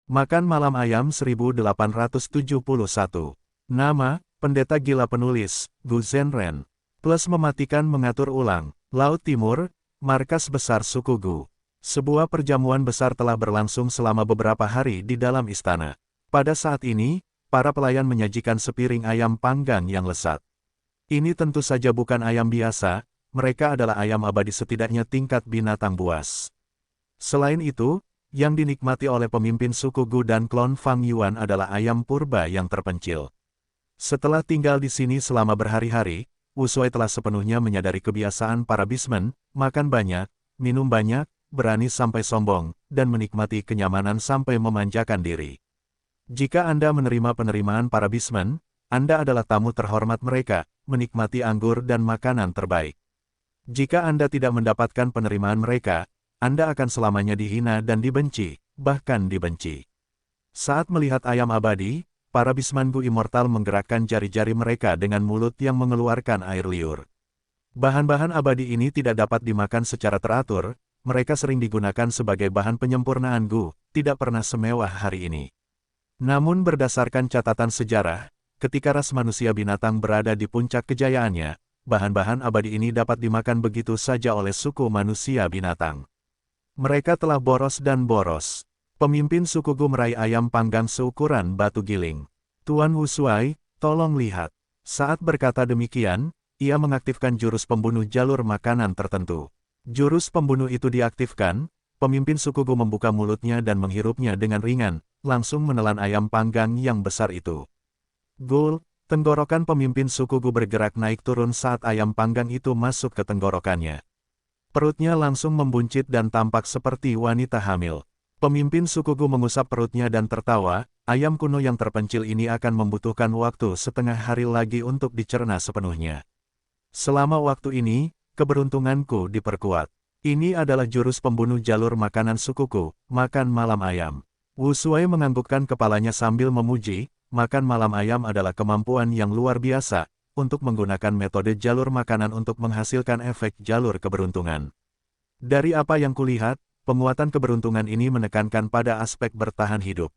Makan malam ayam 1871. Nama, Pendeta Gila Penulis, Gu Zhenren. Plus mematikan mengatur ulang. Laut Timur, markas besar suku Gu. Sebuah perjamuan besar telah berlangsung selama beberapa hari di dalam istana. Pada saat ini, para pelayan menyajikan sepiring ayam panggang yang lezat. Ini tentu saja bukan ayam biasa, mereka adalah ayam abadi setidaknya tingkat binatang buas. Selain itu, yang dinikmati oleh pemimpin suku Gu dan klon Fang Yuan adalah ayam purba yang terpencil. Setelah tinggal di sini selama berhari-hari, Wu Shuai telah sepenuhnya menyadari kebiasaan para bismen, makan banyak, minum banyak, berani sampai sombong, dan menikmati kenyamanan sampai memanjakan diri. Jika Anda menerima penerimaan para bismen, Anda adalah tamu terhormat mereka, menikmati anggur dan makanan terbaik. Jika Anda tidak mendapatkan penerimaan mereka, Anda akan selamanya dihina dan dibenci, bahkan dibenci. Saat melihat ayam abadi, para bisman Gu immortal menggerakkan jari-jari mereka dengan mulut yang mengeluarkan air liur. Bahan-bahan abadi ini tidak dapat dimakan secara teratur, mereka sering digunakan sebagai bahan penyempurnaan Gu, tidak pernah semewah hari ini. Namun berdasarkan catatan sejarah, ketika ras manusia binatang berada di puncak kejayaannya, bahan-bahan abadi ini dapat dimakan begitu saja oleh suku manusia binatang. Mereka telah boros dan boros. Pemimpin suku Gu meraih ayam panggang seukuran batu giling. Tuan Wu Shuai, tolong lihat. Saat berkata demikian, ia mengaktifkan jurus pembunuh jalur makanan tertentu. Jurus pembunuh itu diaktifkan, pemimpin suku Gu membuka mulutnya dan menghirupnya dengan ringan, langsung menelan ayam panggang yang besar itu. Gul, tenggorokan pemimpin suku Gu bergerak naik turun saat ayam panggang itu masuk ke tenggorokannya. Perutnya langsung membuncit dan tampak seperti wanita hamil. Pemimpin suku Gu mengusap perutnya dan tertawa, ayam kuno yang terpencil ini akan membutuhkan waktu setengah hari lagi untuk dicerna sepenuhnya. Selama waktu ini, keberuntunganku diperkuat. Ini adalah jurus pembunuh jalur makanan sukuku, makan malam ayam. Wu Shuai menganggukkan kepalanya sambil memuji, makan malam ayam adalah kemampuan yang luar biasa, untuk menggunakan metode jalur makanan untuk menghasilkan efek jalur keberuntungan. Dari apa yang kulihat, penguatan keberuntungan ini menekankan pada aspek bertahan hidup.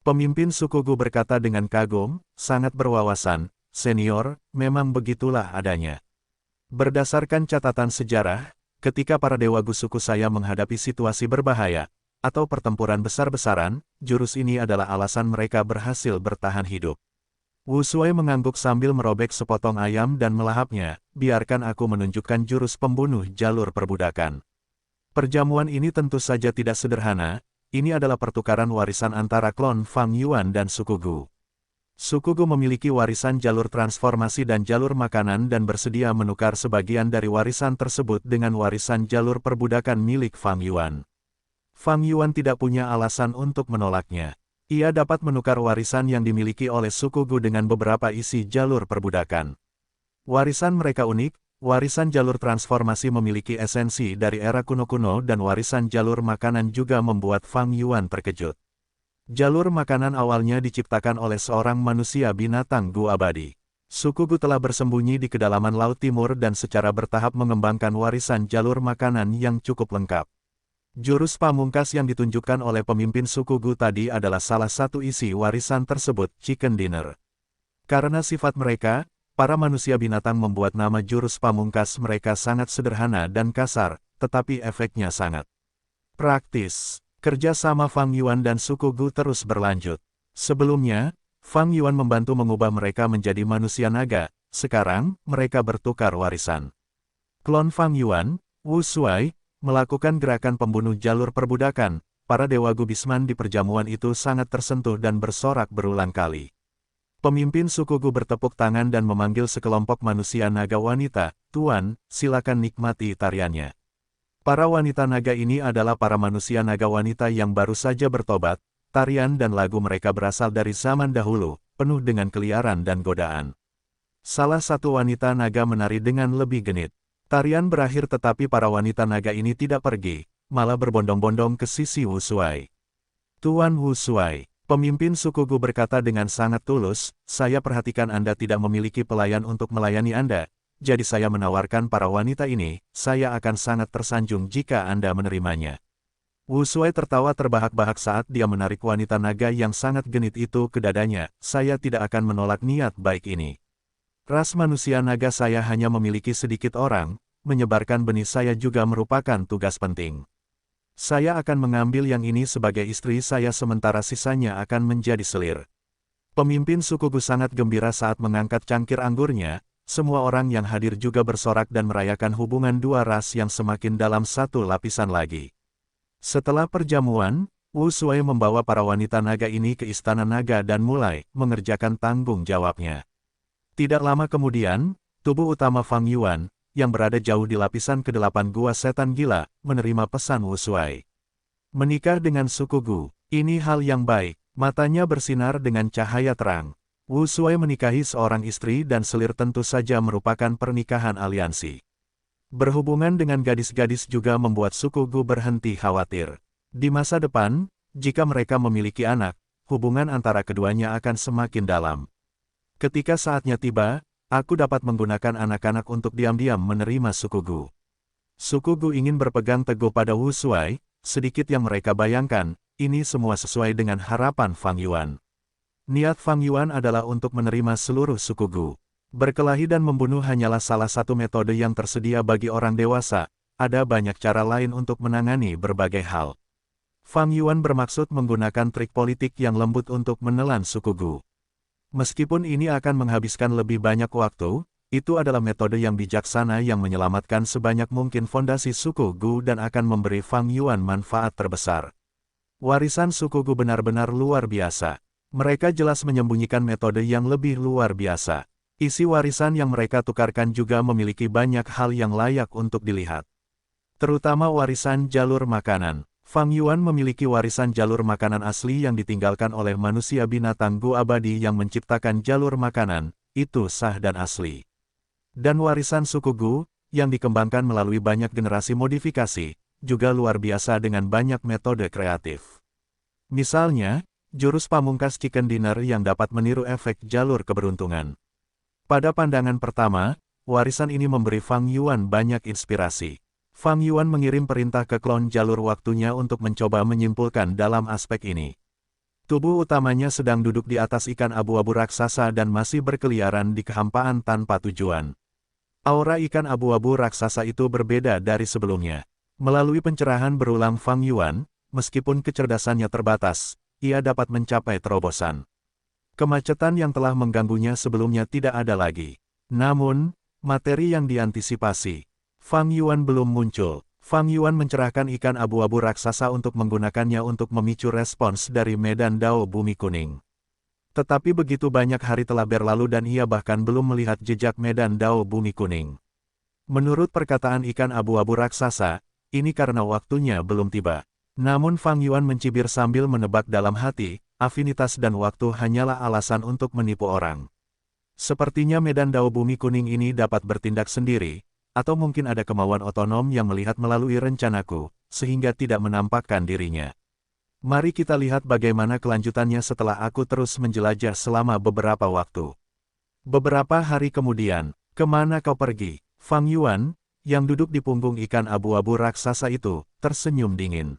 Pemimpin suku Gu berkata dengan kagum, sangat berwawasan, senior, memang begitulah adanya. Berdasarkan catatan sejarah, ketika para dewa Gu suku saya menghadapi situasi berbahaya, atau pertempuran besar-besaran, jurus ini adalah alasan mereka berhasil bertahan hidup. Wu Shuai mengangguk sambil merobek sepotong ayam dan melahapnya, biarkan aku menunjukkan jurus pembunuh jalur perbudakan. Perjamuan ini tentu saja tidak sederhana, ini adalah pertukaran warisan antara klon Fang Yuan dan suku Gu. Suku Gu memiliki warisan jalur transformasi dan jalur makanan dan bersedia menukar sebagian dari warisan tersebut dengan warisan jalur perbudakan milik Fang Yuan. Fang Yuan tidak punya alasan untuk menolaknya. Ia dapat menukar warisan yang dimiliki oleh suku Gu dengan beberapa isi jalur perbudakan. Warisan mereka unik, warisan jalur transformasi memiliki esensi dari era kuno-kuno dan warisan jalur makanan juga membuat Fang Yuan terkejut. Jalur makanan awalnya diciptakan oleh seorang manusia binatang Gu abadi. Suku Gu telah bersembunyi di kedalaman Laut Timur dan secara bertahap mengembangkan warisan jalur makanan yang cukup lengkap. Jurus pamungkas yang ditunjukkan oleh pemimpin suku Gu tadi adalah salah satu isi warisan tersebut, Chicken Dinner. Karena sifat mereka, para manusia binatang membuat nama jurus pamungkas mereka sangat sederhana dan kasar, tetapi efeknya sangat praktis. Kerja sama Fang Yuan dan suku Gu terus berlanjut. Sebelumnya, Fang Yuan membantu mengubah mereka menjadi manusia naga, sekarang mereka bertukar warisan. Klon Fang Yuan, Wu Shuai, melakukan gerakan pembunuh jalur perbudakan, para dewa Gu bisman di perjamuan itu sangat tersentuh dan bersorak berulang kali. Pemimpin suku Gu bertepuk tangan dan memanggil sekelompok manusia naga wanita, Tuan, silakan nikmati tariannya. Para wanita naga ini adalah para manusia naga wanita yang baru saja bertobat, tarian dan lagu mereka berasal dari zaman dahulu, penuh dengan keliaran dan godaan. Salah satu wanita naga menari dengan lebih genit. Tarian berakhir tetapi para wanita naga ini tidak pergi, malah berbondong-bondong ke sisi Wu Shuai. Tuan Wu Shuai, pemimpin suku Gu berkata dengan sangat tulus, saya perhatikan Anda tidak memiliki pelayan untuk melayani Anda, jadi saya menawarkan para wanita ini, saya akan sangat tersanjung jika Anda menerimanya. Wu Shuai tertawa terbahak-bahak saat dia menarik wanita naga yang sangat genit itu ke dadanya. Saya tidak akan menolak niat baik ini. Ras manusia naga saya hanya memiliki sedikit orang, menyebarkan benih saya juga merupakan tugas penting. Saya akan mengambil yang ini sebagai istri saya sementara sisanya akan menjadi selir. Pemimpin suku Gu sangat gembira saat mengangkat cangkir anggurnya. Semua orang yang hadir juga bersorak dan merayakan hubungan dua ras yang semakin dalam satu lapisan lagi. Setelah perjamuan, Wu Shuai membawa para wanita naga ini ke istana naga dan mulai mengerjakan tanggung jawabnya. Tidak lama kemudian, tubuh utama Fang Yuan, yang berada jauh di lapisan ke-8 Gua Setan Gila, menerima pesan Wu Shuai. Menikah dengan suku Gu, ini hal yang baik, matanya bersinar dengan cahaya terang. Wu Shuai menikahi seorang istri dan selir tentu saja merupakan pernikahan aliansi. Berhubungan dengan gadis-gadis juga membuat suku Gu berhenti khawatir. Di masa depan, jika mereka memiliki anak, hubungan antara keduanya akan semakin dalam. Ketika saatnya tiba, aku dapat menggunakan anak-anak untuk diam-diam menerima suku Gu. Suku Gu ingin berpegang teguh pada Wu Shuai, sedikit yang mereka bayangkan, ini semua sesuai dengan harapan Fang Yuan. Niat Fang Yuan adalah untuk menerima seluruh suku Gu. Berkelahi dan membunuh hanyalah salah satu metode yang tersedia bagi orang dewasa, ada banyak cara lain untuk menangani berbagai hal. Fang Yuan bermaksud menggunakan trik politik yang lembut untuk menelan suku Gu. Meskipun ini akan menghabiskan lebih banyak waktu, itu adalah metode yang bijaksana yang menyelamatkan sebanyak mungkin fondasi suku Gu dan akan memberi Fang Yuan manfaat terbesar. Warisan suku Gu benar-benar luar biasa. Mereka jelas menyembunyikan metode yang lebih luar biasa. Isi warisan yang mereka tukarkan juga memiliki banyak hal yang layak untuk dilihat. Terutama warisan jalur makanan. Fang Yuan memiliki warisan jalur makanan asli yang ditinggalkan oleh manusia binatang Gu abadi yang menciptakan jalur makanan, itu sah dan asli. Dan warisan suku Gu, yang dikembangkan melalui banyak generasi modifikasi, juga luar biasa dengan banyak metode kreatif. Misalnya, jurus pamungkas chicken dinner yang dapat meniru efek jalur keberuntungan. Pada pandangan pertama, warisan ini memberi Fang Yuan banyak inspirasi. Fang Yuan mengirim perintah ke klon jalur waktunya untuk mencoba menyimpulkan dalam aspek ini. Tubuh utamanya sedang duduk di atas ikan abu-abu raksasa dan masih berkeliaran di kehampaan tanpa tujuan. Aura ikan abu-abu raksasa itu berbeda dari sebelumnya. Melalui pencerahan berulang Fang Yuan, meskipun kecerdasannya terbatas, ia dapat mencapai terobosan. Kemacetan yang telah mengganggunya sebelumnya tidak ada lagi. Namun, materi yang diantisipasi. Fang Yuan belum muncul. Fang Yuan mencerahkan ikan abu-abu raksasa untuk menggunakannya untuk memicu respons dari medan dao bumi kuning. Tetapi begitu banyak hari telah berlalu dan ia bahkan belum melihat jejak medan dao bumi kuning. Menurut perkataan ikan abu-abu raksasa, ini karena waktunya belum tiba. Namun Fang Yuan mencibir sambil menebak dalam hati, afinitas dan waktu hanyalah alasan untuk menipu orang. Sepertinya medan dao bumi kuning ini dapat bertindak sendiri, atau mungkin ada kemauan otonom yang melihat melalui rencanaku, sehingga tidak menampakkan dirinya. Mari kita lihat bagaimana kelanjutannya setelah aku terus menjelajah selama beberapa waktu. Beberapa hari kemudian, kemana kau pergi? Fang Yuan, yang duduk di punggung ikan abu-abu raksasa itu, tersenyum dingin.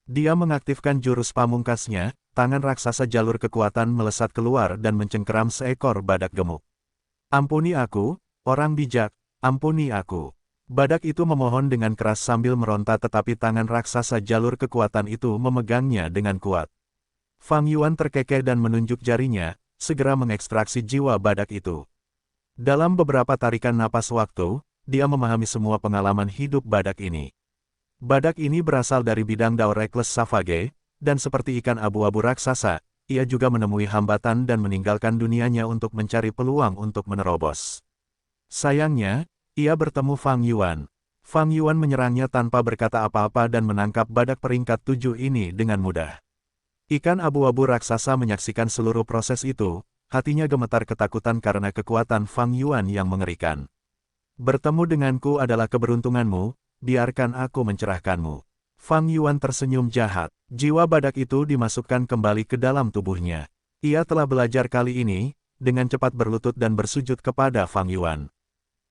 Dia mengaktifkan jurus pamungkasnya, tangan raksasa jalur kekuatan melesat keluar dan mencengkeram seekor badak gemuk. Ampuni aku, orang bijak, ampuni aku. Badak itu memohon dengan keras sambil meronta tetapi tangan raksasa jalur kekuatan itu memegangnya dengan kuat. Fang Yuan terkekeh dan menunjuk jarinya, segera mengekstraksi jiwa badak itu. Dalam beberapa tarikan napas waktu, dia memahami semua pengalaman hidup badak ini. Badak ini berasal dari bidang Dao Reckless Savage, dan seperti ikan abu-abu raksasa, ia juga menemui hambatan dan meninggalkan dunianya untuk mencari peluang untuk menerobos. Sayangnya, ia bertemu Fang Yuan. Fang Yuan menyerangnya tanpa berkata apa-apa dan menangkap badak peringkat 7 ini dengan mudah. Ikan abu-abu raksasa menyaksikan seluruh proses itu, hatinya gemetar ketakutan karena kekuatan Fang Yuan yang mengerikan. Bertemu denganku adalah keberuntunganmu, biarkan aku mencerahkanmu. Fang Yuan tersenyum jahat. Jiwa badak itu dimasukkan kembali ke dalam tubuhnya. Ia telah belajar kali ini, dengan cepat berlutut dan bersujud kepada Fang Yuan.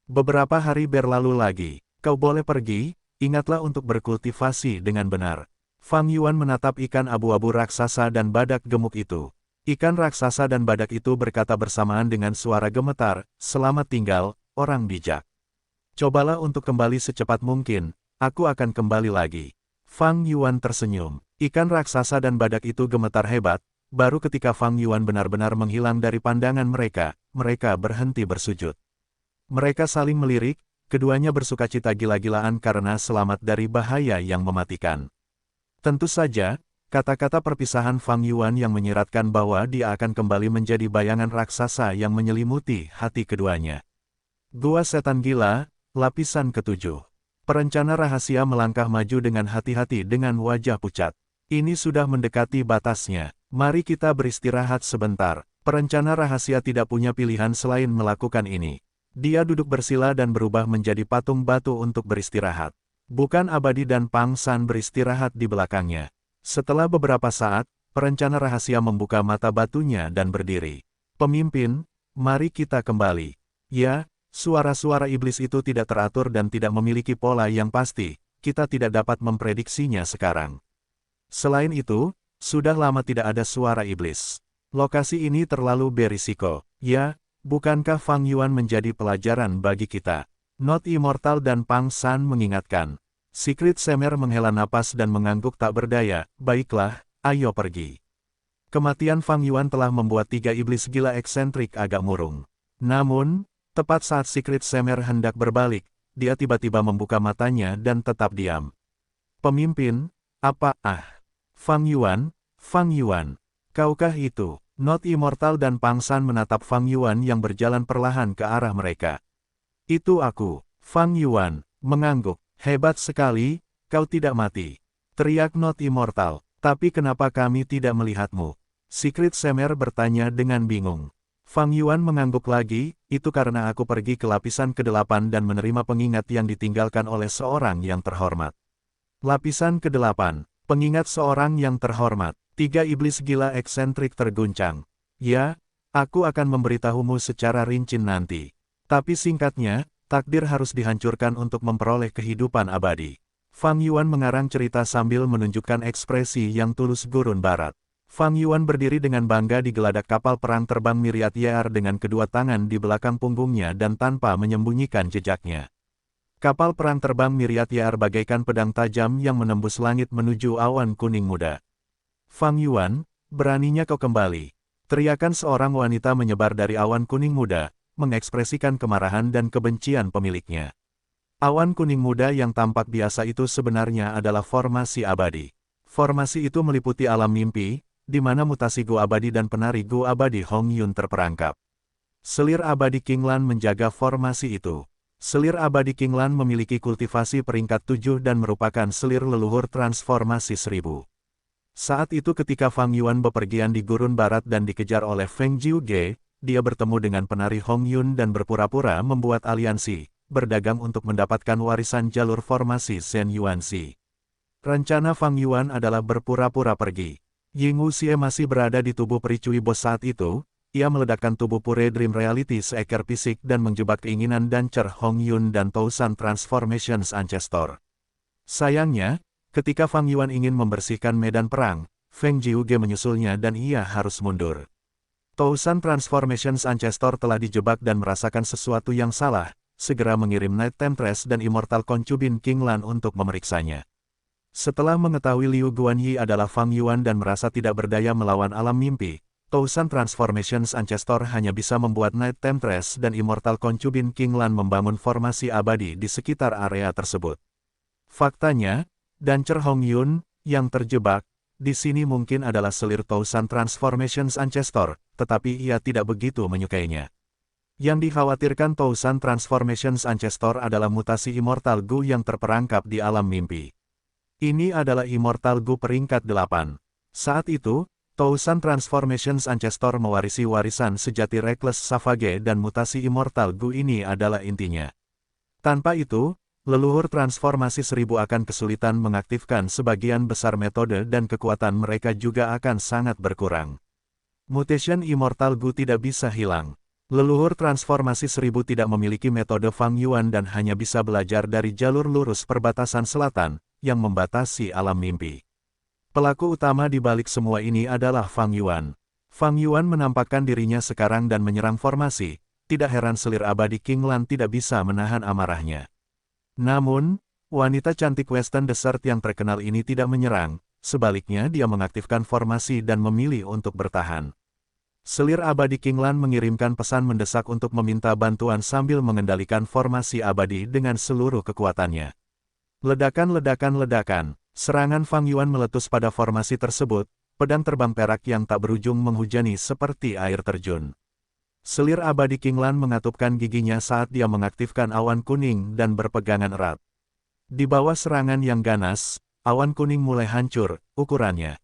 Beberapa hari berlalu lagi. Kau boleh pergi, ingatlah untuk berkultivasi dengan benar. Fang Yuan menatap ikan abu-abu raksasa dan badak gemuk itu. Ikan raksasa dan badak itu berkata bersamaan dengan suara gemetar, "Selamat tinggal, orang bijak. Cobalah untuk kembali secepat mungkin, aku akan kembali lagi." Fang Yuan tersenyum. Ikan raksasa dan badak itu gemetar hebat, baru ketika Fang Yuan benar-benar menghilang dari pandangan mereka, mereka berhenti bersujud. Mereka saling melirik, keduanya bersukacita gila-gilaan karena selamat dari bahaya yang mematikan. Tentu saja, kata-kata perpisahan Fang Yuan yang menyiratkan bahwa dia akan kembali menjadi bayangan raksasa yang menyelimuti hati keduanya. Gua Setan Gila, lapisan ke-7. Perencana rahasia melangkah maju dengan hati-hati dengan wajah pucat. Ini sudah mendekati batasnya. Mari kita beristirahat sebentar. Perencana rahasia tidak punya pilihan selain melakukan ini. Dia duduk bersila dan berubah menjadi patung batu untuk beristirahat. Bukan Abadi dan Pang San beristirahat di belakangnya. Setelah beberapa saat, perencana rahasia membuka mata batunya dan berdiri. "Pemimpin, mari kita kembali." "Ya, suara-suara iblis itu tidak teratur dan tidak memiliki pola yang pasti, kita tidak dapat memprediksinya sekarang. Selain itu, sudah lama tidak ada suara iblis. Lokasi ini terlalu berisiko. Ya, bukankah Fang Yuan menjadi pelajaran bagi kita?" Not Immortal dan Pang San mengingatkan. Secret Semer menghela napas dan mengangguk tak berdaya. "Baiklah, ayo pergi." Kematian Fang Yuan telah membuat tiga iblis gila eksentrik agak murung. Namun, tepat saat Secret Semer hendak berbalik, dia tiba-tiba membuka matanya dan tetap diam. "Pemimpin, apa? Fang Yuan, kaukah itu?" Not Immortal dan Pang San menatap Fang Yuan yang berjalan perlahan ke arah mereka. "Itu aku." Fang Yuan mengangguk. "Hebat sekali, kau tidak mati," teriak Not Immortal. "Tapi kenapa kami tidak melihatmu?" Secret Semer bertanya dengan bingung. Fang Yuan mengangguk lagi, "Itu karena aku pergi ke lapisan ke-8 dan menerima pengingat yang ditinggalkan oleh seorang yang terhormat." Lapisan ke-8, pengingat seorang yang terhormat. Tiga iblis gila eksentrik terguncang. "Ya, aku akan memberitahumu secara rinci nanti. Tapi singkatnya, takdir harus dihancurkan untuk memperoleh kehidupan abadi." Fang Yuan mengarang cerita sambil menunjukkan ekspresi yang tulus gurun barat. Fang Yuan berdiri dengan bangga di geladak kapal perang terbang Myriad Year dengan kedua tangan di belakang punggungnya dan tanpa menyembunyikan jejaknya. Kapal perang terbang Myriad Year bagaikan pedang tajam yang menembus langit menuju awan kuning muda. "Fang Yuan, beraninya kau kembali." Teriakan seorang wanita menyebar dari awan kuning muda, mengekspresikan kemarahan dan kebencian pemiliknya. Awan kuning muda yang tampak biasa itu sebenarnya adalah formasi abadi. Formasi itu meliputi alam mimpi, di mana mutasi Go abadi dan penari Go abadi Hong Yun terperangkap. Selir abadi Qinglan menjaga formasi itu. Selir abadi Qinglan memiliki kultivasi peringkat 7 dan merupakan selir leluhur transformasi 1000. Saat itu ketika Fang Yuan bepergian di gurun barat dan dikejar oleh Feng Jiuge, dia bertemu dengan penari Hong Yun dan berpura-pura membuat aliansi, berdagang untuk mendapatkan warisan jalur formasi Zhen Yuanxi. Rencana Fang Yuan adalah berpura-pura pergi. Ying Wuxie masih berada di tubuh pericui bos saat itu, ia meledakkan tubuh Pure Dream Reality seekor fisik dan menjebak keinginan dancer Hong Yun dan Tousan Transformations Ancestor. Sayangnya, ketika Fang Yuan ingin membersihkan medan perang, Feng Jiuge menyusulnya dan ia harus mundur. Tousan Transformations Ancestor telah dijebak dan merasakan sesuatu yang salah, segera mengirim Night Temptress dan Immortal Concubine Qinglan untuk memeriksanya. Setelah mengetahui Liu Guanyi adalah Fang Yuan dan merasa tidak berdaya melawan alam mimpi, Tousan Transformations Ancestor hanya bisa membuat Night Temptress dan Immortal Concubine Qinglan membangun formasi abadi di sekitar area tersebut. Faktanya, dancer Hong Yun, yang terjebak, di sini mungkin adalah selir Tousan Transformations Ancestor, tetapi ia tidak begitu menyukainya. Yang dikhawatirkan Tousan Transformations Ancestor adalah mutasi Immortal Gu yang terperangkap di alam mimpi. Ini adalah Immortal Gu peringkat 8. Saat itu, Tousan Transformations Ancestor mewarisi warisan sejati Reckless Savage dan mutasi Immortal Gu ini adalah intinya. Tanpa itu, leluhur transformasi 1000 akan kesulitan mengaktifkan sebagian besar metode dan kekuatan mereka juga akan sangat berkurang. Mutation Immortal Gu tidak bisa hilang. Leluhur transformasi 1000 tidak memiliki metode Fang Yuan dan hanya bisa belajar dari jalur lurus perbatasan selatan, yang membatasi alam mimpi. Pelaku utama di balik semua ini adalah Fang Yuan. Fang Yuan menampakkan dirinya sekarang dan menyerang formasi, tidak heran selir abadi King Lan tidak bisa menahan amarahnya. Namun, wanita cantik Western Desert yang terkenal ini tidak menyerang, sebaliknya dia mengaktifkan formasi dan memilih untuk bertahan. Selir abadi King Lan mengirimkan pesan mendesak untuk meminta bantuan sambil mengendalikan formasi abadi dengan seluruh kekuatannya. Ledakan, serangan Fang Yuan meletus pada formasi tersebut, pedang terbang perak yang tak berujung menghujani seperti air terjun. Selir abadi King Lan mengatupkan giginya saat dia mengaktifkan awan kuning dan berpegangan erat. Di bawah serangan yang ganas, awan kuning mulai hancur, ukurannya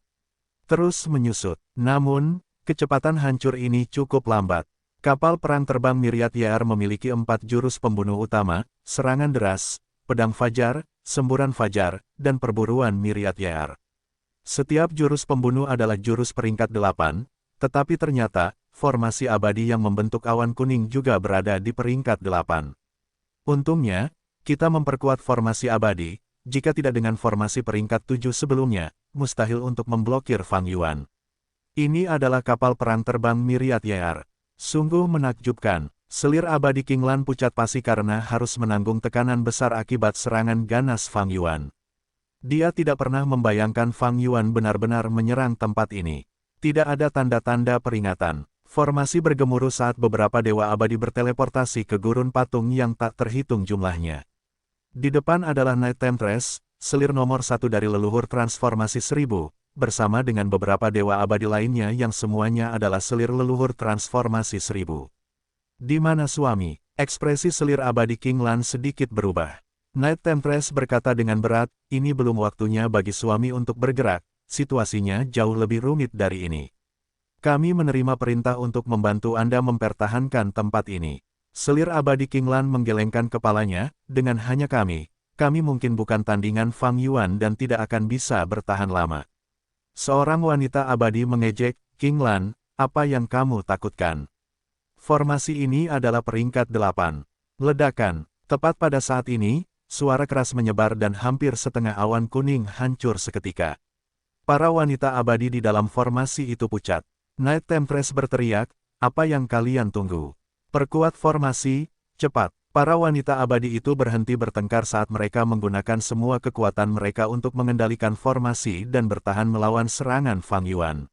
terus menyusut. Namun, kecepatan hancur ini cukup lambat. Kapal perang terbang Myriad YR memiliki 4 jurus pembunuh utama, serangan deras, pedang fajar, semburan fajar, dan perburuan Myriad YR. Setiap jurus pembunuh adalah jurus peringkat 8, tetapi ternyata, formasi abadi yang membentuk awan kuning juga berada di peringkat 8. Untungnya, kita memperkuat formasi abadi, jika tidak dengan formasi peringkat 7 sebelumnya, mustahil untuk memblokir Fang Yuan. Ini adalah kapal perang terbang Myriad YR. Sungguh menakjubkan, selir abadi King Lan pucat pasi karena harus menanggung tekanan besar akibat serangan ganas Fang Yuan. Dia tidak pernah membayangkan Fang Yuan benar-benar menyerang tempat ini. Tidak ada tanda-tanda peringatan. Formasi bergemuruh saat beberapa dewa abadi berteleportasi ke gurun patung yang tak terhitung jumlahnya. Di depan adalah Night Temptress, selir nomor 1 dari leluhur transformasi 1000, bersama dengan beberapa dewa abadi lainnya yang semuanya adalah selir leluhur transformasi 1000. Di mana suami? Ekspresi selir abadi King Lan sedikit berubah. Night Temptress berkata dengan berat, ini belum waktunya bagi suami untuk bergerak, situasinya jauh lebih rumit dari ini. Kami menerima perintah untuk membantu Anda mempertahankan tempat ini. Selir abadi King Lan menggelengkan kepalanya, dengan hanya kami mungkin bukan tandingan Fang Yuan dan tidak akan bisa bertahan lama. Seorang wanita abadi mengejek, King Lan, apa yang kamu takutkan? Formasi ini adalah peringkat 8. Ledakan, tepat pada saat ini, suara keras menyebar dan hampir setengah awan kuning hancur seketika. Para wanita abadi di dalam formasi itu pucat. Night Temptress berteriak, apa yang kalian tunggu? Perkuat formasi, cepat. Para wanita abadi itu berhenti bertengkar saat mereka menggunakan semua kekuatan mereka untuk mengendalikan formasi dan bertahan melawan serangan Fang Yuan.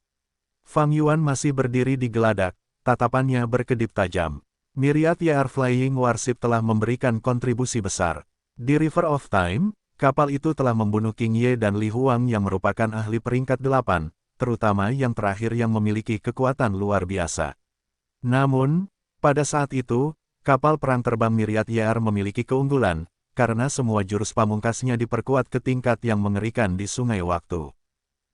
Fang Yuan masih berdiri di geladak, tatapannya berkedip tajam. Myriad YR Flying Warship telah memberikan kontribusi besar. Di River of Time, kapal itu telah membunuh King Ye dan Li Huang yang merupakan ahli peringkat 8, terutama yang terakhir yang memiliki kekuatan luar biasa. Namun, pada saat itu, kapal perang terbang Myriad YR memiliki keunggulan, karena semua jurus pamungkasnya diperkuat ke tingkat yang mengerikan di Sungai Waktu.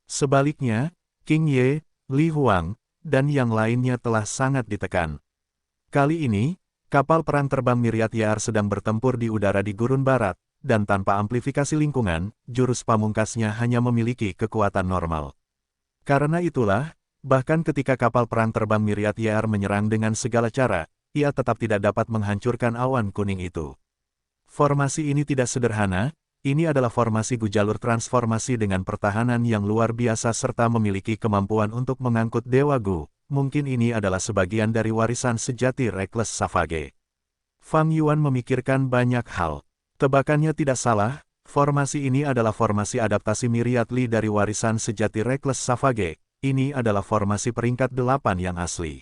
Sebaliknya, King Ye, Li Huang, dan yang lainnya telah sangat ditekan. Kali ini, kapal perang terbang Myriad YR sedang bertempur di udara di Gurun Barat, dan tanpa amplifikasi lingkungan, jurus pamungkasnya hanya memiliki kekuatan normal. Karena itulah, bahkan ketika kapal perang terbang Myriad YR menyerang dengan segala cara, ia tetap tidak dapat menghancurkan awan kuning itu. Formasi ini tidak sederhana, ini adalah formasi Gu jalur transformasi dengan pertahanan yang luar biasa serta memiliki kemampuan untuk mengangkut Dewa Gu. Mungkin ini adalah sebagian dari warisan sejati Reckless Savage. Fang Yuan memikirkan banyak hal. Tebakannya tidak salah, formasi ini adalah formasi adaptasi Myriad Li dari warisan sejati Reckless Savage. Ini adalah formasi peringkat 8 yang asli.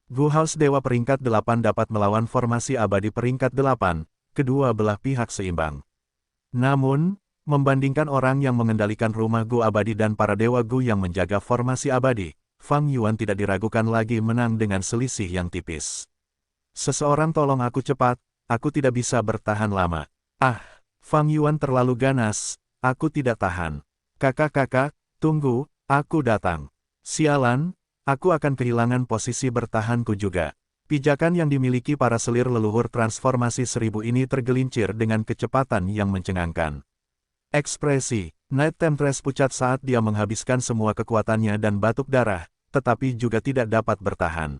Gu House Dewa peringkat 8 dapat melawan formasi abadi peringkat 8, kedua belah pihak seimbang. Namun, membandingkan orang yang mengendalikan rumah Gu abadi dan para dewa Gu yang menjaga formasi abadi, Fang Yuan tidak diragukan lagi menang dengan selisih yang tipis. Seseorang tolong aku cepat, aku tidak bisa bertahan lama. Ah, Fang Yuan terlalu ganas, aku tidak tahan. Kakak-kakak, tunggu, aku datang. Sialan, aku akan kehilangan posisi bertahanku juga. Pijakan yang dimiliki para selir leluhur transformasi 1000 ini tergelincir dengan kecepatan yang mencengangkan. Ekspresi Night Temptress pucat saat dia menghabiskan semua kekuatannya dan batuk darah, tetapi juga tidak dapat bertahan.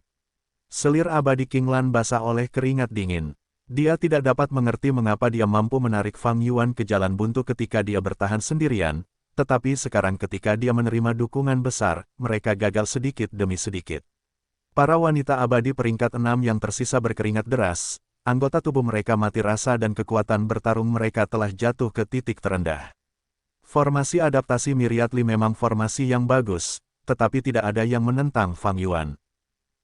Selir abadi King Lan basah oleh keringat dingin. Dia tidak dapat mengerti mengapa dia mampu menarik Fang Yuan ke jalan buntu ketika dia bertahan sendirian, tetapi sekarang ketika dia menerima dukungan besar, mereka gagal sedikit demi sedikit. Para wanita abadi peringkat 6 yang tersisa berkeringat deras, anggota tubuh mereka mati rasa dan kekuatan bertarung mereka telah jatuh ke titik terendah. Formasi adaptasi Myriad Li memang formasi yang bagus, tetapi tidak ada yang menentang Fang Yuan.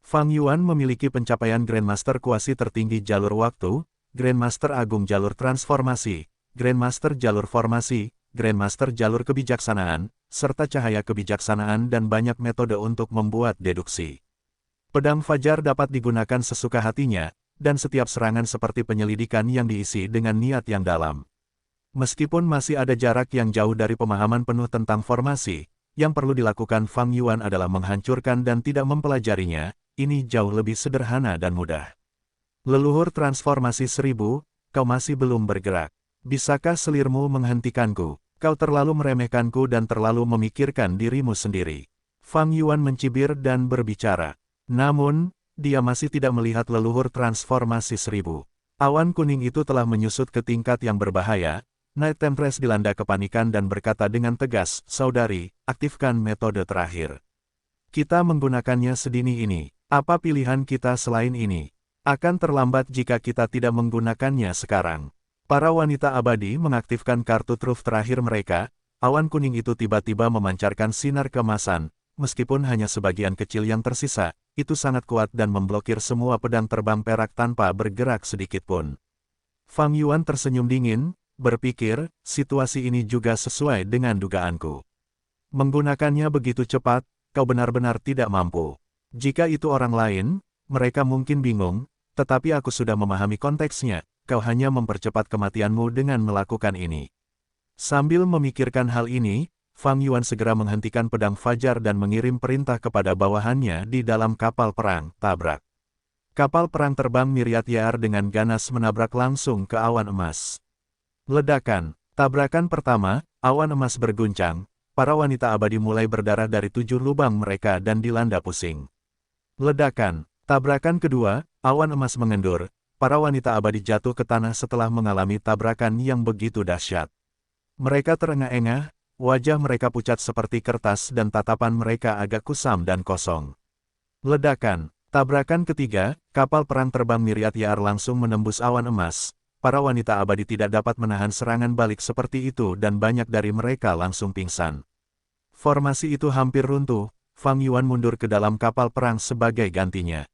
Fang Yuan memiliki pencapaian Grandmaster kuasi tertinggi jalur waktu, Grandmaster agung jalur transformasi, Grandmaster jalur formasi, Grandmaster jalur kebijaksanaan, serta cahaya kebijaksanaan dan banyak metode untuk membuat deduksi. Pedang Fajar dapat digunakan sesuka hatinya, dan setiap serangan seperti penyelidikan yang diisi dengan niat yang dalam. Meskipun masih ada jarak yang jauh dari pemahaman penuh tentang formasi, yang perlu dilakukan Fang Yuan adalah menghancurkan dan tidak mempelajarinya, ini jauh lebih sederhana dan mudah. Leluhur transformasi 1000, kau masih belum bergerak. Bisakah selirmu menghentikanku? Kau terlalu meremehkanku dan terlalu memikirkan dirimu sendiri. Fang Yuan mencibir dan berbicara. Namun, dia masih tidak melihat leluhur transformasi 1000. Awan kuning itu telah menyusut ke tingkat yang berbahaya. Night Temptress dilanda kepanikan dan berkata dengan tegas, "Saudari, aktifkan metode terakhir. Kita menggunakannya sedini ini. Apa pilihan kita selain ini? Akan terlambat jika kita tidak menggunakannya sekarang." Para wanita abadi mengaktifkan kartu truf terakhir mereka, awan kuning itu tiba-tiba memancarkan sinar keemasan, meskipun hanya sebagian kecil yang tersisa, itu sangat kuat dan memblokir semua pedang terbang perak tanpa bergerak sedikitpun. Fang Yuan tersenyum dingin, berpikir, situasi ini juga sesuai dengan dugaanku. Menggunakannya begitu cepat, kau benar-benar tidak mampu. Jika itu orang lain, mereka mungkin bingung, tetapi aku sudah memahami konteksnya. Kau hanya mempercepat kematianmu dengan melakukan ini. Sambil memikirkan hal ini, Fang Yuan segera menghentikan pedang Fajar dan mengirim perintah kepada bawahannya di dalam kapal perang, tabrak. Kapal perang terbang Myriad Year dengan ganas menabrak langsung ke awan emas. Ledakan, tabrakan pertama, awan emas berguncang, para wanita abadi mulai berdarah dari 7 lubang mereka dan dilanda pusing. Ledakan, tabrakan kedua, awan emas mengendur. Para wanita abadi jatuh ke tanah setelah mengalami tabrakan yang begitu dahsyat. Mereka terengah-engah, wajah mereka pucat seperti kertas dan tatapan mereka agak kusam dan kosong. Ledakan, tabrakan ketiga, kapal perang terbang Myriad Year langsung menembus awan emas. Para wanita abadi tidak dapat menahan serangan balik seperti itu dan banyak dari mereka langsung pingsan. Formasi itu hampir runtuh, Fang Yuan mundur ke dalam kapal perang sebagai gantinya.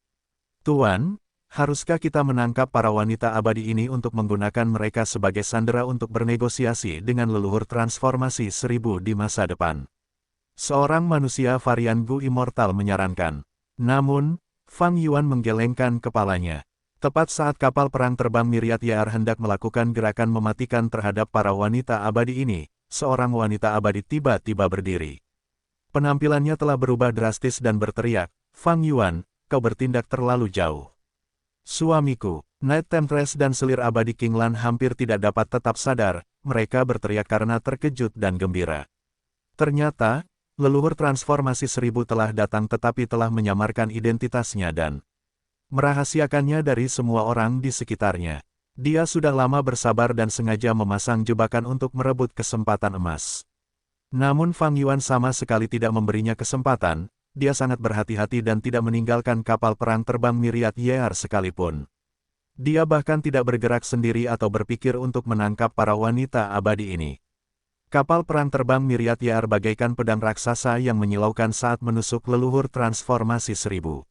"Tuan, haruskah kita menangkap para wanita abadi ini untuk menggunakan mereka sebagai sandera untuk bernegosiasi dengan leluhur transformasi 1000 di masa depan?" Seorang manusia varian Gu Immortal menyarankan. Namun, Fang Yuan menggelengkan kepalanya. Tepat saat kapal perang terbang Myriad Year hendak melakukan gerakan mematikan terhadap para wanita abadi ini, seorang wanita abadi tiba-tiba berdiri. Penampilannya telah berubah drastis dan berteriak, "Fang Yuan, kau bertindak terlalu jauh. Suamiku." Night Temptress dan selir abadi King Lan hampir tidak dapat tetap sadar, mereka berteriak karena terkejut dan gembira. Ternyata, leluhur transformasi 1000 telah datang tetapi telah menyamarkan identitasnya dan merahasiakannya dari semua orang di sekitarnya. Dia sudah lama bersabar dan sengaja memasang jebakan untuk merebut kesempatan emas. Namun Fang Yuan sama sekali tidak memberinya kesempatan. Dia sangat berhati-hati dan tidak meninggalkan kapal perang terbang Myriad Year sekalipun. Dia bahkan tidak bergerak sendiri atau berpikir untuk menangkap para wanita abadi ini. Kapal perang terbang Myriad Year bagaikan pedang raksasa yang menyilaukan saat menusuk leluhur transformasi 1000.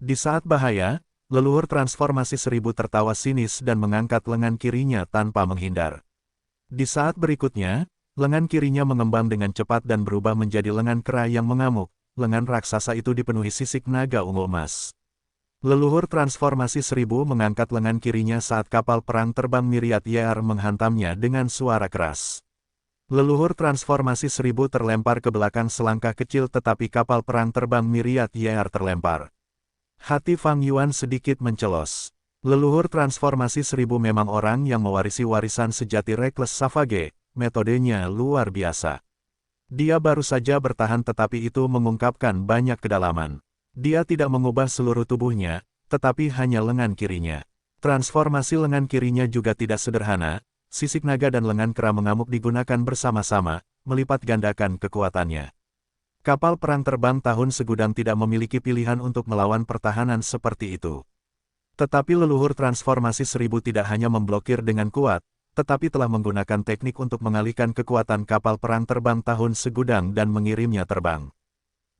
Di saat bahaya, leluhur transformasi 1000 tertawa sinis dan mengangkat lengan kirinya tanpa menghindar. Di saat berikutnya, lengan kirinya mengembang dengan cepat dan berubah menjadi lengan kera yang mengamuk. Lengan raksasa itu dipenuhi sisik naga ungu emas. Leluhur transformasi 1000 mengangkat lengan kirinya saat kapal perang terbang Myriad Year menghantamnya dengan suara keras. Leluhur transformasi 1000 terlempar ke belakang selangkah kecil tetapi kapal perang terbang Myriad Year terlempar. Hati Fang Yuan sedikit mencelos. Leluhur transformasi 1000 memang orang yang mewarisi warisan sejati Reckless Savage, metodenya luar biasa. Dia baru saja bertahan tetapi itu mengungkapkan banyak kedalaman. Dia tidak mengubah seluruh tubuhnya, tetapi hanya lengan kirinya. Transformasi lengan kirinya juga tidak sederhana, sisik naga dan lengan kera mengamuk digunakan bersama-sama, melipat gandakan kekuatannya. Kapal perang terbang tahun segudang tidak memiliki pilihan untuk melawan pertahanan seperti itu. Tetapi leluhur transformasi 1000 tidak hanya memblokir dengan kuat, tetapi telah menggunakan teknik untuk mengalihkan kekuatan kapal perang terbang tahun segudang dan mengirimnya terbang.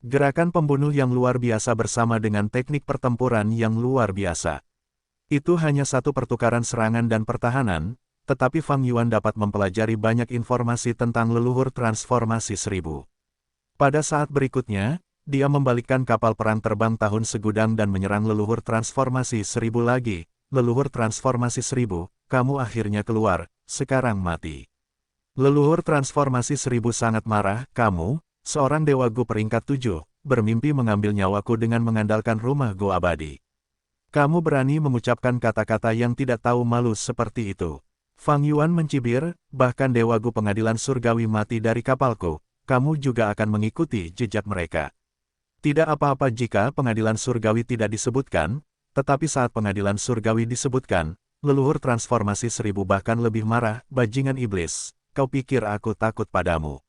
Gerakan pembunuh yang luar biasa bersama dengan teknik pertempuran yang luar biasa. Itu hanya satu pertukaran serangan dan pertahanan, tetapi Fang Yuan dapat mempelajari banyak informasi tentang leluhur transformasi 1000. Pada saat berikutnya, dia membalikkan kapal perang terbang tahun segudang dan menyerang leluhur transformasi 1000 lagi. Leluhur transformasi 1000, kamu akhirnya keluar, sekarang mati. Leluhur transformasi 1000 sangat marah, kamu, seorang dewa Gu peringkat 7, bermimpi mengambil nyawaku dengan mengandalkan rumah Gu abadi. Kamu berani mengucapkan kata-kata yang tidak tahu malu seperti itu. Fang Yuan mencibir, bahkan dewa Gu pengadilan surgawi mati dari kapalku, kamu juga akan mengikuti jejak mereka. Tidak apa-apa jika pengadilan surgawi tidak disebutkan, tetapi saat pengadilan surgawi disebutkan, leluhur transformasi 1000 bahkan lebih marah, bajingan iblis, kau pikir aku takut padamu.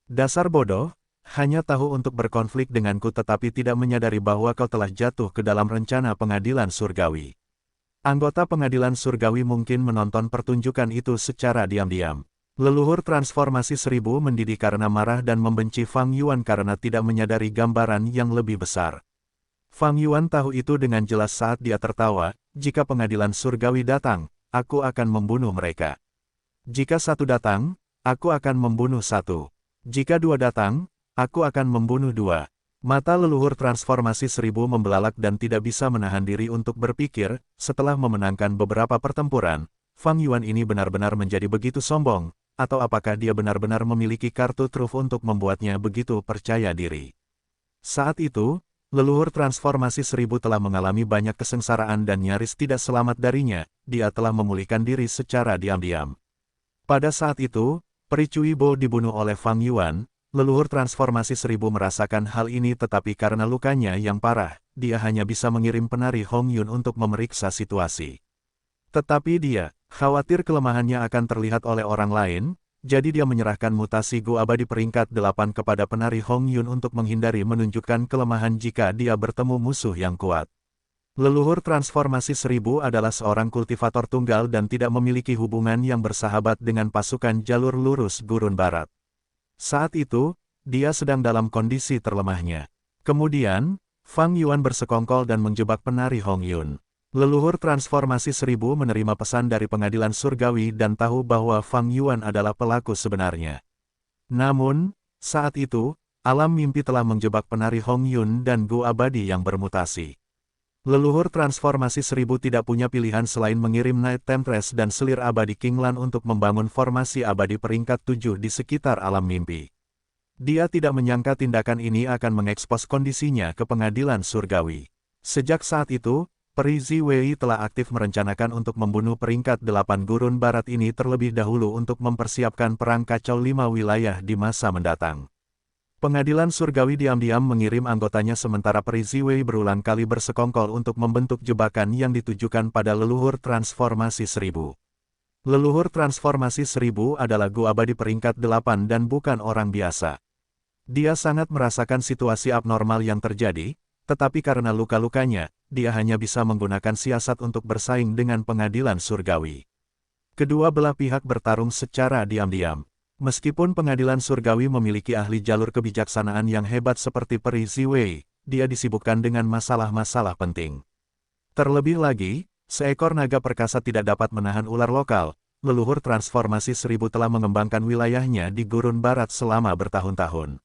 Dasar bodoh, hanya tahu untuk berkonflik denganku tetapi tidak menyadari bahwa kau telah jatuh ke dalam rencana pengadilan surgawi. Anggota pengadilan surgawi mungkin menonton pertunjukan itu secara diam-diam. Leluhur transformasi 1000 mendidih karena marah dan membenci Fang Yuan karena tidak menyadari gambaran yang lebih besar. Fang Yuan tahu itu dengan jelas saat dia tertawa, jika pengadilan surgawi datang, aku akan membunuh mereka. Jika satu datang, aku akan membunuh satu. Jika dua datang, aku akan membunuh dua. Mata leluhur transformasi 1000 membelalak dan tidak bisa menahan diri untuk berpikir, setelah memenangkan beberapa pertempuran, Fang Yuan ini benar-benar menjadi begitu sombong. Atau apakah dia benar-benar memiliki kartu truf untuk membuatnya begitu percaya diri? Saat itu, leluhur transformasi 1000 telah mengalami banyak kesengsaraan dan nyaris tidak selamat darinya, dia telah memulihkan diri secara diam-diam. Pada saat itu, Peri Cui Bo dibunuh oleh Fang Yuan, leluhur transformasi 1000 merasakan hal ini tetapi karena lukanya yang parah, dia hanya bisa mengirim penari Hong Yun untuk memeriksa situasi. Tetapi dia khawatir kelemahannya akan terlihat oleh orang lain, jadi dia menyerahkan mutasi Gu abadi peringkat 8 kepada penari Hong Yun untuk menghindari menunjukkan kelemahan jika dia bertemu musuh yang kuat. Leluhur transformasi 1000 adalah seorang kultivator tunggal dan tidak memiliki hubungan yang bersahabat dengan pasukan jalur lurus gurun barat. Saat itu, dia sedang dalam kondisi terlemahnya. Kemudian, Fang Yuan bersekongkol dan menjebak penari Hong Yun. Leluhur transformasi 1000 menerima pesan dari pengadilan surgawi dan tahu bahwa Fang Yuan adalah pelaku sebenarnya. Namun, saat itu, alam mimpi telah menjebak penari Hong Yun dan Gu abadi yang bermutasi. Leluhur transformasi 1000 tidak punya pilihan selain mengirim Night Temptress dan selir abadi Kinglan untuk membangun formasi abadi peringkat 7 di sekitar alam mimpi. Dia tidak menyangka tindakan ini akan mengekspos kondisinya ke pengadilan surgawi. Sejak saat itu, Peri Ziwei telah aktif merencanakan untuk membunuh peringkat 8 gurun barat ini terlebih dahulu untuk mempersiapkan perang kacau 5 wilayah di masa mendatang. Pengadilan surgawi diam-diam mengirim anggotanya sementara Peri Ziwei berulang kali bersekongkol untuk membentuk jebakan yang ditujukan pada leluhur transformasi 1000. Leluhur transformasi 1000 adalah Gu abadi peringkat 8 dan bukan orang biasa. Dia sangat merasakan situasi abnormal yang terjadi, tetapi karena luka-lukanya, dia hanya bisa menggunakan siasat untuk bersaing dengan pengadilan surgawi. Kedua belah pihak bertarung secara diam-diam. Meskipun pengadilan surgawi memiliki ahli jalur kebijaksanaan yang hebat seperti Peri Ziwei, dia disibukkan dengan masalah-masalah penting. Terlebih lagi, seekor naga perkasa tidak dapat menahan ular lokal. Leluhur transformasi 1000 telah mengembangkan wilayahnya di gurun barat selama bertahun-tahun.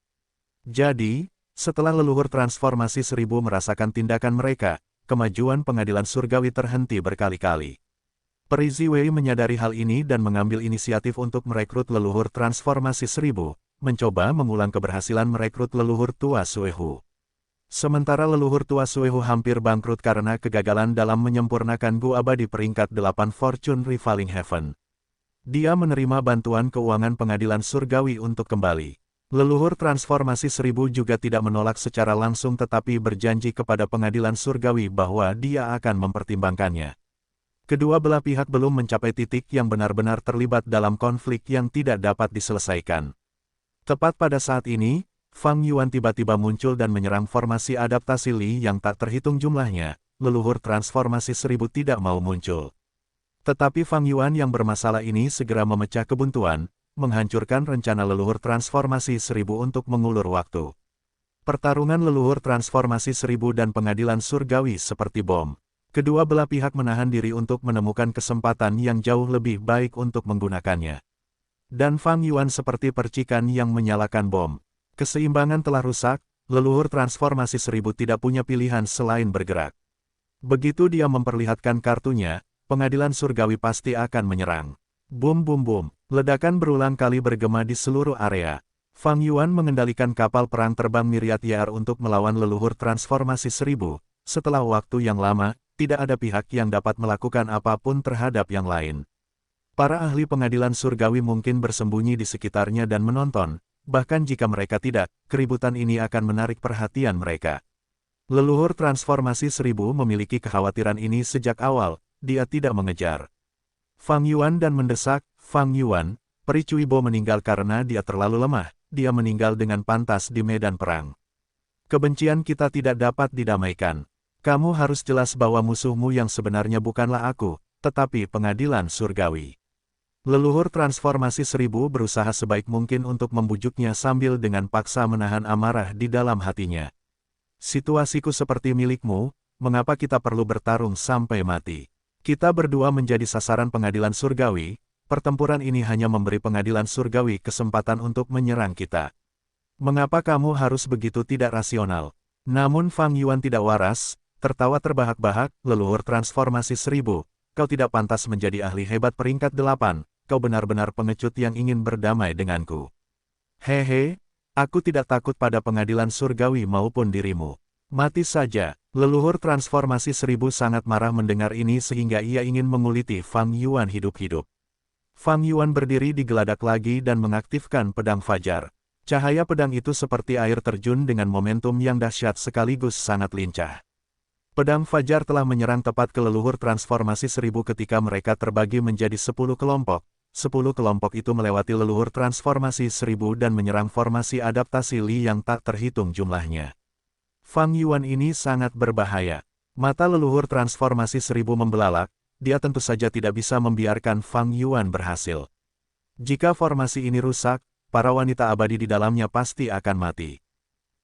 Jadi, setelah leluhur transformasi 1000 merasakan tindakan mereka, kemajuan pengadilan surgawi terhenti berkali-kali. Peri Ziwei menyadari hal ini dan mengambil inisiatif untuk merekrut leluhur transformasi 1000, mencoba mengulang keberhasilan merekrut leluhur tua Suehu. Sementara leluhur tua Suehu hampir bangkrut karena kegagalan dalam menyempurnakan Gu abadi peringkat 8 Fortune Rivaling Heaven. Dia menerima bantuan keuangan pengadilan surgawi untuk kembali. Leluhur transformasi 1000 juga tidak menolak secara langsung tetapi berjanji kepada pengadilan surgawi bahwa dia akan mempertimbangkannya. Kedua belah pihak belum mencapai titik yang benar-benar terlibat dalam konflik yang tidak dapat diselesaikan. Tepat pada saat ini, Fang Yuan tiba-tiba muncul dan menyerang formasi adaptasi Li yang tak terhitung jumlahnya. Leluhur transformasi 1000 tidak mau muncul. Tetapi Fang Yuan yang bermasalah ini segera memecah kebuntuan, menghancurkan rencana leluhur transformasi 1000 untuk mengulur waktu. Pertarungan leluhur transformasi 1000 dan pengadilan surgawi seperti bom. Kedua belah pihak menahan diri untuk menemukan kesempatan yang jauh lebih baik untuk menggunakannya. Dan Fang Yuan seperti percikan yang menyalakan bom. Keseimbangan telah rusak, leluhur transformasi 1000 tidak punya pilihan selain bergerak. Begitu dia memperlihatkan kartunya, pengadilan surgawi pasti akan menyerang. Bum bum bum, ledakan berulang kali bergema di seluruh area. Fang Yuan mengendalikan kapal perang terbang Myriad YR untuk melawan leluhur transformasi 1000. Setelah waktu yang lama, tidak ada pihak yang dapat melakukan apapun terhadap yang lain. Para ahli pengadilan surgawi mungkin bersembunyi di sekitarnya dan menonton, bahkan jika mereka tidak, keributan ini akan menarik perhatian mereka. Leluhur transformasi 1000 memiliki kekhawatiran ini sejak awal, dia tidak mengejar Fang Yuan dan mendesak, Fang Yuan, Peri Cui Bo meninggal karena dia terlalu lemah, dia meninggal dengan pantas di medan perang. Kebencian kita tidak dapat didamaikan. Kamu harus jelas bahwa musuhmu yang sebenarnya bukanlah aku, tetapi pengadilan surgawi. Leluhur transformasi 1000 berusaha sebaik mungkin untuk membujuknya sambil dengan paksa menahan amarah di dalam hatinya. Situasiku seperti milikmu, mengapa kita perlu bertarung sampai mati? Kita berdua menjadi sasaran pengadilan surgawi, pertempuran ini hanya memberi pengadilan surgawi kesempatan untuk menyerang kita. Mengapa kamu harus begitu tidak rasional? Namun Fang Yuan tidak waras, tertawa terbahak-bahak, leluhur transformasi 1000, kau tidak pantas menjadi ahli hebat peringkat 8. Kau benar-benar pengecut yang ingin berdamai denganku. Hehe, aku tidak takut pada pengadilan surgawi maupun dirimu. Mati saja. Leluhur transformasi 1000 sangat marah mendengar ini sehingga ia ingin menguliti Fang Yuan hidup-hidup. Fang Yuan berdiri di geladak lagi dan mengaktifkan pedang fajar. Cahaya pedang itu seperti air terjun dengan momentum yang dahsyat sekaligus sangat lincah. Pedang fajar telah menyerang tepat ke leluhur transformasi 1000 ketika mereka terbagi menjadi 10 kelompok. 10 kelompok itu melewati leluhur transformasi 1000 dan menyerang formasi adaptasi Li yang tak terhitung jumlahnya. Fang Yuan ini sangat berbahaya. Mata leluhur transformasi 1000 membelalak, dia tentu saja tidak bisa membiarkan Fang Yuan berhasil. Jika formasi ini rusak, para wanita abadi di dalamnya pasti akan mati.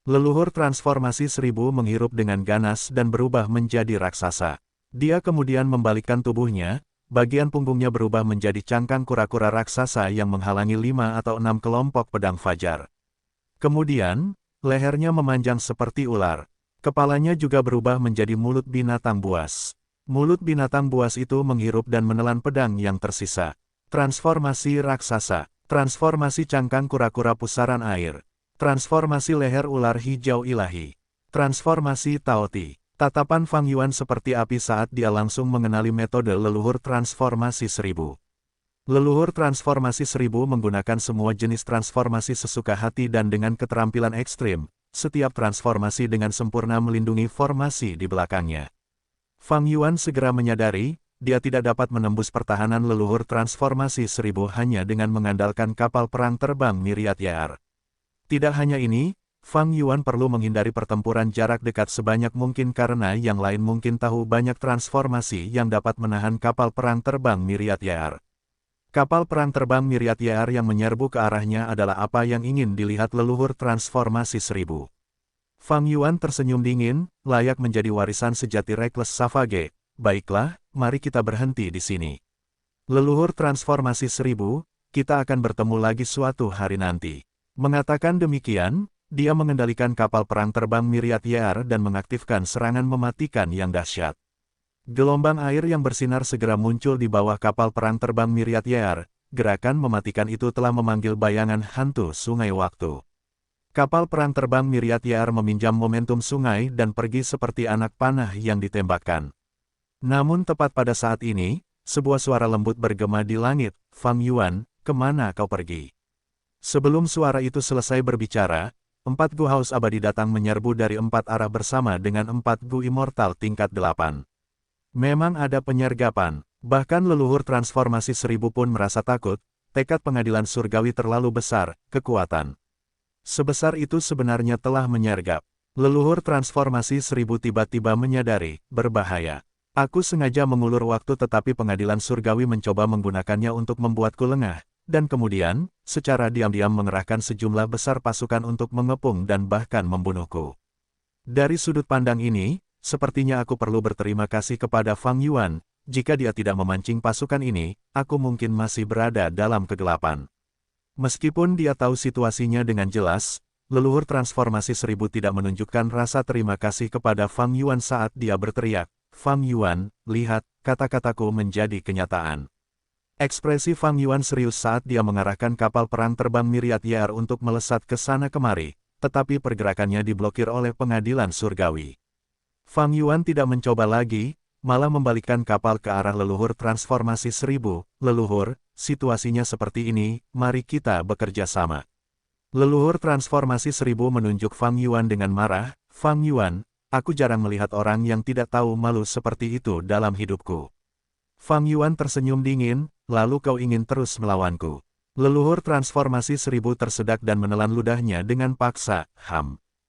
Leluhur transformasi 1000 menghirup dengan ganas dan berubah menjadi raksasa. Dia kemudian membalikkan tubuhnya, bagian punggungnya berubah menjadi cangkang kura-kura raksasa yang menghalangi 5 atau 6 kelompok pedang fajar. Kemudian, lehernya memanjang seperti ular. Kepalanya juga berubah menjadi mulut binatang buas. Mulut binatang buas itu menghirup dan menelan pedang yang tersisa. Transformasi raksasa. Transformasi cangkang kura-kura pusaran air. Transformasi leher ular hijau ilahi. Transformasi Taoti. Tatapan Fang Yuan seperti api saat dia langsung mengenali metode leluhur transformasi 1000. Leluhur transformasi 1000 menggunakan semua jenis transformasi sesuka hati dan dengan keterampilan ekstrim, setiap transformasi dengan sempurna melindungi formasi di belakangnya. Fang Yuan segera menyadari, dia tidak dapat menembus pertahanan leluhur transformasi 1000 hanya dengan mengandalkan kapal perang terbang Myriad YR. Tidak hanya ini, Fang Yuan perlu menghindari pertempuran jarak dekat sebanyak mungkin karena yang lain mungkin tahu banyak transformasi yang dapat menahan kapal perang terbang Myriad YR. Kapal perang terbang Myriad YR yang menyerbu ke arahnya adalah apa yang ingin dilihat leluhur transformasi 1000. Fang Yuan tersenyum dingin, layak menjadi warisan sejati Reckless Savage. Baiklah, mari kita berhenti di sini. Leluhur transformasi 1000, kita akan bertemu lagi suatu hari nanti. Mengatakan demikian, dia mengendalikan kapal perang terbang Myriad YR dan mengaktifkan serangan mematikan yang dahsyat. Gelombang air yang bersinar segera muncul di bawah kapal perang terbang Myriad YR. Gerakan mematikan itu telah memanggil bayangan hantu sungai waktu. Kapal perang terbang Myriad YR meminjam momentum sungai dan pergi seperti anak panah yang ditembakkan. Namun tepat pada saat ini, sebuah suara lembut bergema di langit, Fang Yuan, kemana kau pergi? Sebelum suara itu selesai berbicara, 4 Gu Haus abadi datang menyerbu dari 4 arah bersama dengan 4 Gu Immortal tingkat 8. Memang ada penyergapan, bahkan leluhur transformasi 1000 pun merasa takut, tekad pengadilan surgawi terlalu besar, kekuatan. Sebesar itu sebenarnya telah menyergap. Leluhur transformasi 1000 tiba-tiba menyadari, berbahaya. Aku sengaja mengulur waktu tetapi pengadilan surgawi mencoba menggunakannya untuk membuatku lengah, dan kemudian, secara diam-diam mengerahkan sejumlah besar pasukan untuk mengepung dan bahkan membunuhku. Dari sudut pandang ini, sepertinya aku perlu berterima kasih kepada Fang Yuan. Jika dia tidak memancing pasukan ini, aku mungkin masih berada dalam kegelapan. Meskipun dia tahu situasinya dengan jelas, leluhur transformasi 1000 tidak menunjukkan rasa terima kasih kepada Fang Yuan saat dia berteriak, "Fang Yuan, lihat, kata-kataku menjadi kenyataan." Ekspresi Fang Yuan serius saat dia mengarahkan kapal perang terbang Myriad YR untuk melesat ke sana kemari, tetapi pergerakannya diblokir oleh pengadilan surgawi. Fang Yuan tidak mencoba lagi, malah membalikkan kapal ke arah leluhur transformasi 1000. "Leluhur, situasinya seperti ini, mari kita bekerja sama." Leluhur transformasi 1000 menunjuk Fang Yuan dengan marah. "Fang Yuan, aku jarang melihat orang yang tidak tahu malu seperti itu dalam hidupku." Fang Yuan tersenyum dingin, "Lalu kau ingin terus melawanku?" Leluhur transformasi 1000 tersedak dan menelan ludahnya dengan paksa.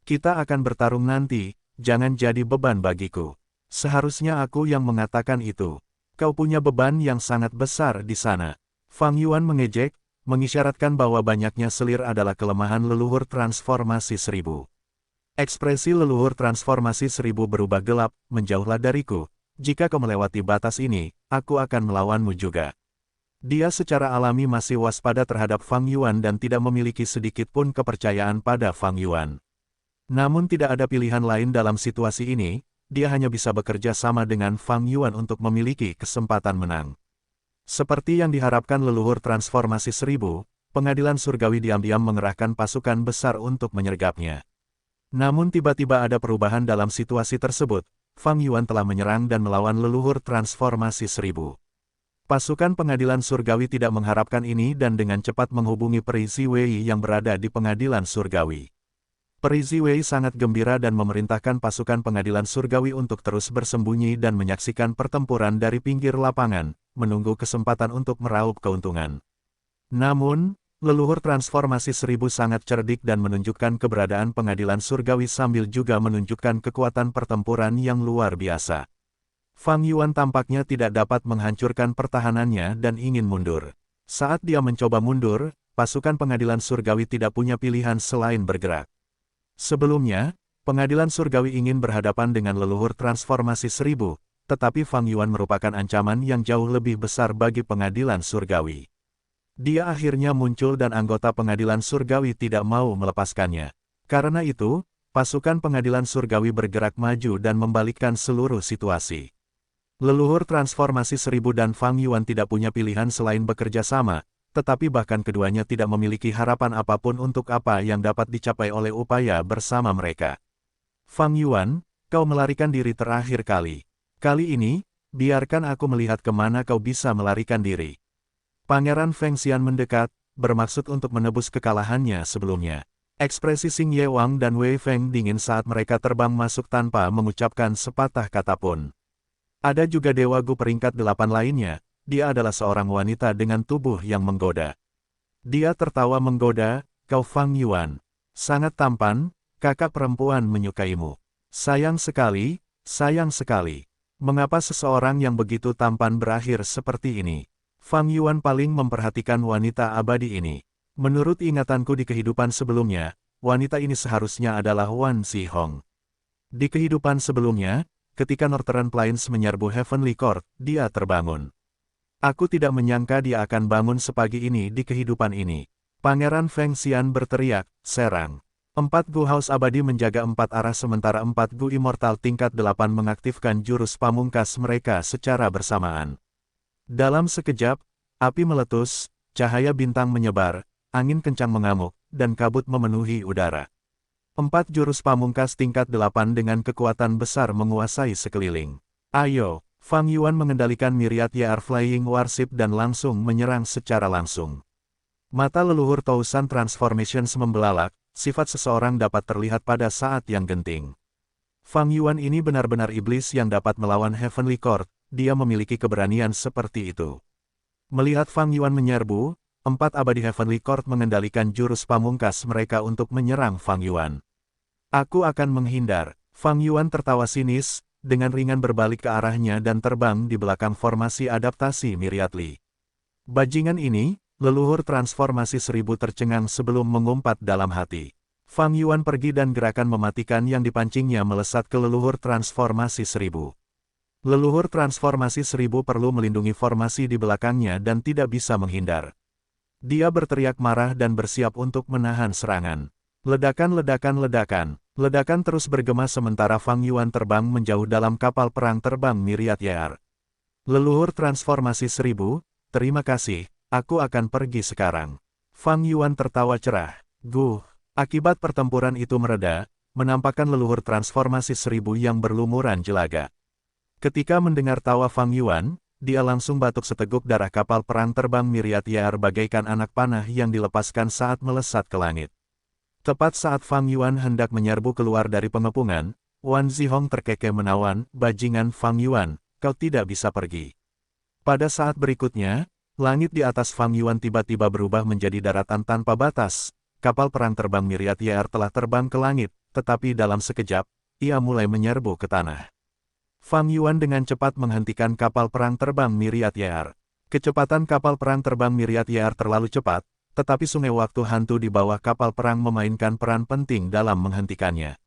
Kita akan bertarung nanti, jangan jadi beban bagiku." "Seharusnya aku yang mengatakan itu. Kau punya beban yang sangat besar di sana." Fang Yuan mengejek, mengisyaratkan bahwa banyaknya selir adalah kelemahan leluhur transformasi 1000. Ekspresi leluhur transformasi 1000 berubah gelap, "Menjauhlah dariku. Jika kau melewati batas ini, aku akan melawanmu juga." Dia secara alami masih waspada terhadap Fang Yuan dan tidak memiliki sedikit pun kepercayaan pada Fang Yuan. Namun tidak ada pilihan lain dalam situasi ini, dia hanya bisa bekerja sama dengan Fang Yuan untuk memiliki kesempatan menang. Seperti yang diharapkan leluhur transformasi 1000, pengadilan surgawi diam-diam mengerahkan pasukan besar untuk menyergapnya. Namun tiba-tiba ada perubahan dalam situasi tersebut. Fang Yuan telah menyerang dan melawan leluhur transformasi 1000. Pasukan pengadilan surgawi tidak mengharapkan ini dan dengan cepat menghubungi Peri Ziwei yang berada di pengadilan surgawi. Peri Ziwei sangat gembira dan memerintahkan pasukan pengadilan surgawi untuk terus bersembunyi dan menyaksikan pertempuran dari pinggir lapangan, menunggu kesempatan untuk meraup keuntungan. Namun, leluhur transformasi 1000 sangat cerdik dan menunjukkan keberadaan pengadilan surgawi sambil juga menunjukkan kekuatan pertempuran yang luar biasa. Fang Yuan tampaknya tidak dapat menghancurkan pertahanannya dan ingin mundur. Saat dia mencoba mundur, pasukan pengadilan surgawi tidak punya pilihan selain bergerak. Sebelumnya, pengadilan surgawi ingin berhadapan dengan leluhur transformasi 1000, tetapi Fang Yuan merupakan ancaman yang jauh lebih besar bagi pengadilan surgawi. Dia akhirnya muncul dan anggota pengadilan surgawi tidak mau melepaskannya. Karena itu, pasukan pengadilan surgawi bergerak maju dan membalikkan seluruh situasi. Leluhur transformasi 1000 dan Fang Yuan tidak punya pilihan selain bekerja sama, tetapi bahkan keduanya tidak memiliki harapan apapun untuk apa yang dapat dicapai oleh upaya bersama mereka. "Fang Yuan, kau melarikan diri terakhir kali. Kali ini, biarkan aku melihat kemana kau bisa melarikan diri." Pangeran Feng Xian mendekat, bermaksud untuk menebus kekalahannya sebelumnya. Ekspresi Xing Ye Wang dan Wei Feng dingin saat mereka terbang masuk tanpa mengucapkan sepatah kata pun. Ada juga Dewa Gu peringkat 8 lainnya, dia adalah seorang wanita dengan tubuh yang menggoda. Dia tertawa menggoda, "Kau Fang Yuan. Sangat tampan, kakak perempuan menyukaimu. Sayang sekali, sayang sekali. Mengapa seseorang yang begitu tampan berakhir seperti ini?" Fang Yuan paling memperhatikan wanita abadi ini. Menurut ingatanku di kehidupan sebelumnya, wanita ini seharusnya adalah Wan Zihong. Di kehidupan sebelumnya, ketika Northern Plains menyerbu Heavenly Court, dia terbangun. Aku tidak menyangka dia akan bangun sepagi ini di kehidupan ini. Pangeran Feng Xian berteriak, "Serang!" 4 Gu Haus abadi menjaga 4 arah sementara 4 Gu Immortal tingkat 8 mengaktifkan jurus pamungkas mereka secara bersamaan. Dalam sekejap, api meletus, cahaya bintang menyebar, angin kencang mengamuk, dan kabut memenuhi udara. 4 jurus pamungkas tingkat 8 dengan kekuatan besar menguasai sekeliling. "Ayo!" Fang Yuan mengendalikan Myriad YR Flying Warship dan langsung menyerang secara langsung. Mata leluhur Tousan Transformations membelalak, sifat seseorang dapat terlihat pada saat yang genting. Fang Yuan ini benar-benar iblis yang dapat melawan Heavenly Court, dia memiliki keberanian seperti itu. Melihat Fang Yuan menyerbu, 4 abadi Heavenly Court mengendalikan jurus pamungkas mereka untuk menyerang Fang Yuan. Aku akan menghindar. Fang Yuan tertawa sinis, dengan ringan berbalik ke arahnya dan terbang di belakang formasi adaptasi Myriad. Bajingan ini, leluhur transformasi 1000 tercengang sebelum mengumpat dalam hati. Fang Yuan pergi dan gerakan mematikan yang dipancingnya melesat ke leluhur transformasi 1000. Leluhur transformasi 1000 perlu melindungi formasi di belakangnya dan tidak bisa menghindar. Dia berteriak marah dan bersiap untuk menahan serangan. Ledakan, ledakan, ledakan. Ledakan terus bergema sementara Fang Yuan terbang menjauh dalam kapal perang terbang Myriad Year. Leluhur transformasi 1000, terima kasih, aku akan pergi sekarang. Fang Yuan tertawa cerah. Akibat pertempuran itu mereda, menampakkan leluhur transformasi 1000 yang berlumuran jelaga. Ketika mendengar tawa Fang Yuan, dia langsung batuk seteguk darah kapal perang terbang Myriad Year bagaikan anak panah yang dilepaskan saat melesat ke langit. Tepat saat Fang Yuan hendak menyerbu keluar dari pengepungan, Wan Zihong terkekeh menawan, "Bajingan Fang Yuan, kau tidak bisa pergi." Pada saat berikutnya, langit di atas Fang Yuan tiba-tiba berubah menjadi daratan tanpa batas. Kapal perang terbang Myriad Year telah terbang ke langit, tetapi dalam sekejap, ia mulai menyerbu ke tanah. Fang Yuan dengan cepat menghentikan kapal perang terbang Myriad Year. Kecepatan kapal perang terbang Myriad Year terlalu cepat, tetapi sungai waktu hantu di bawah kapal perang memainkan peran penting dalam menghentikannya.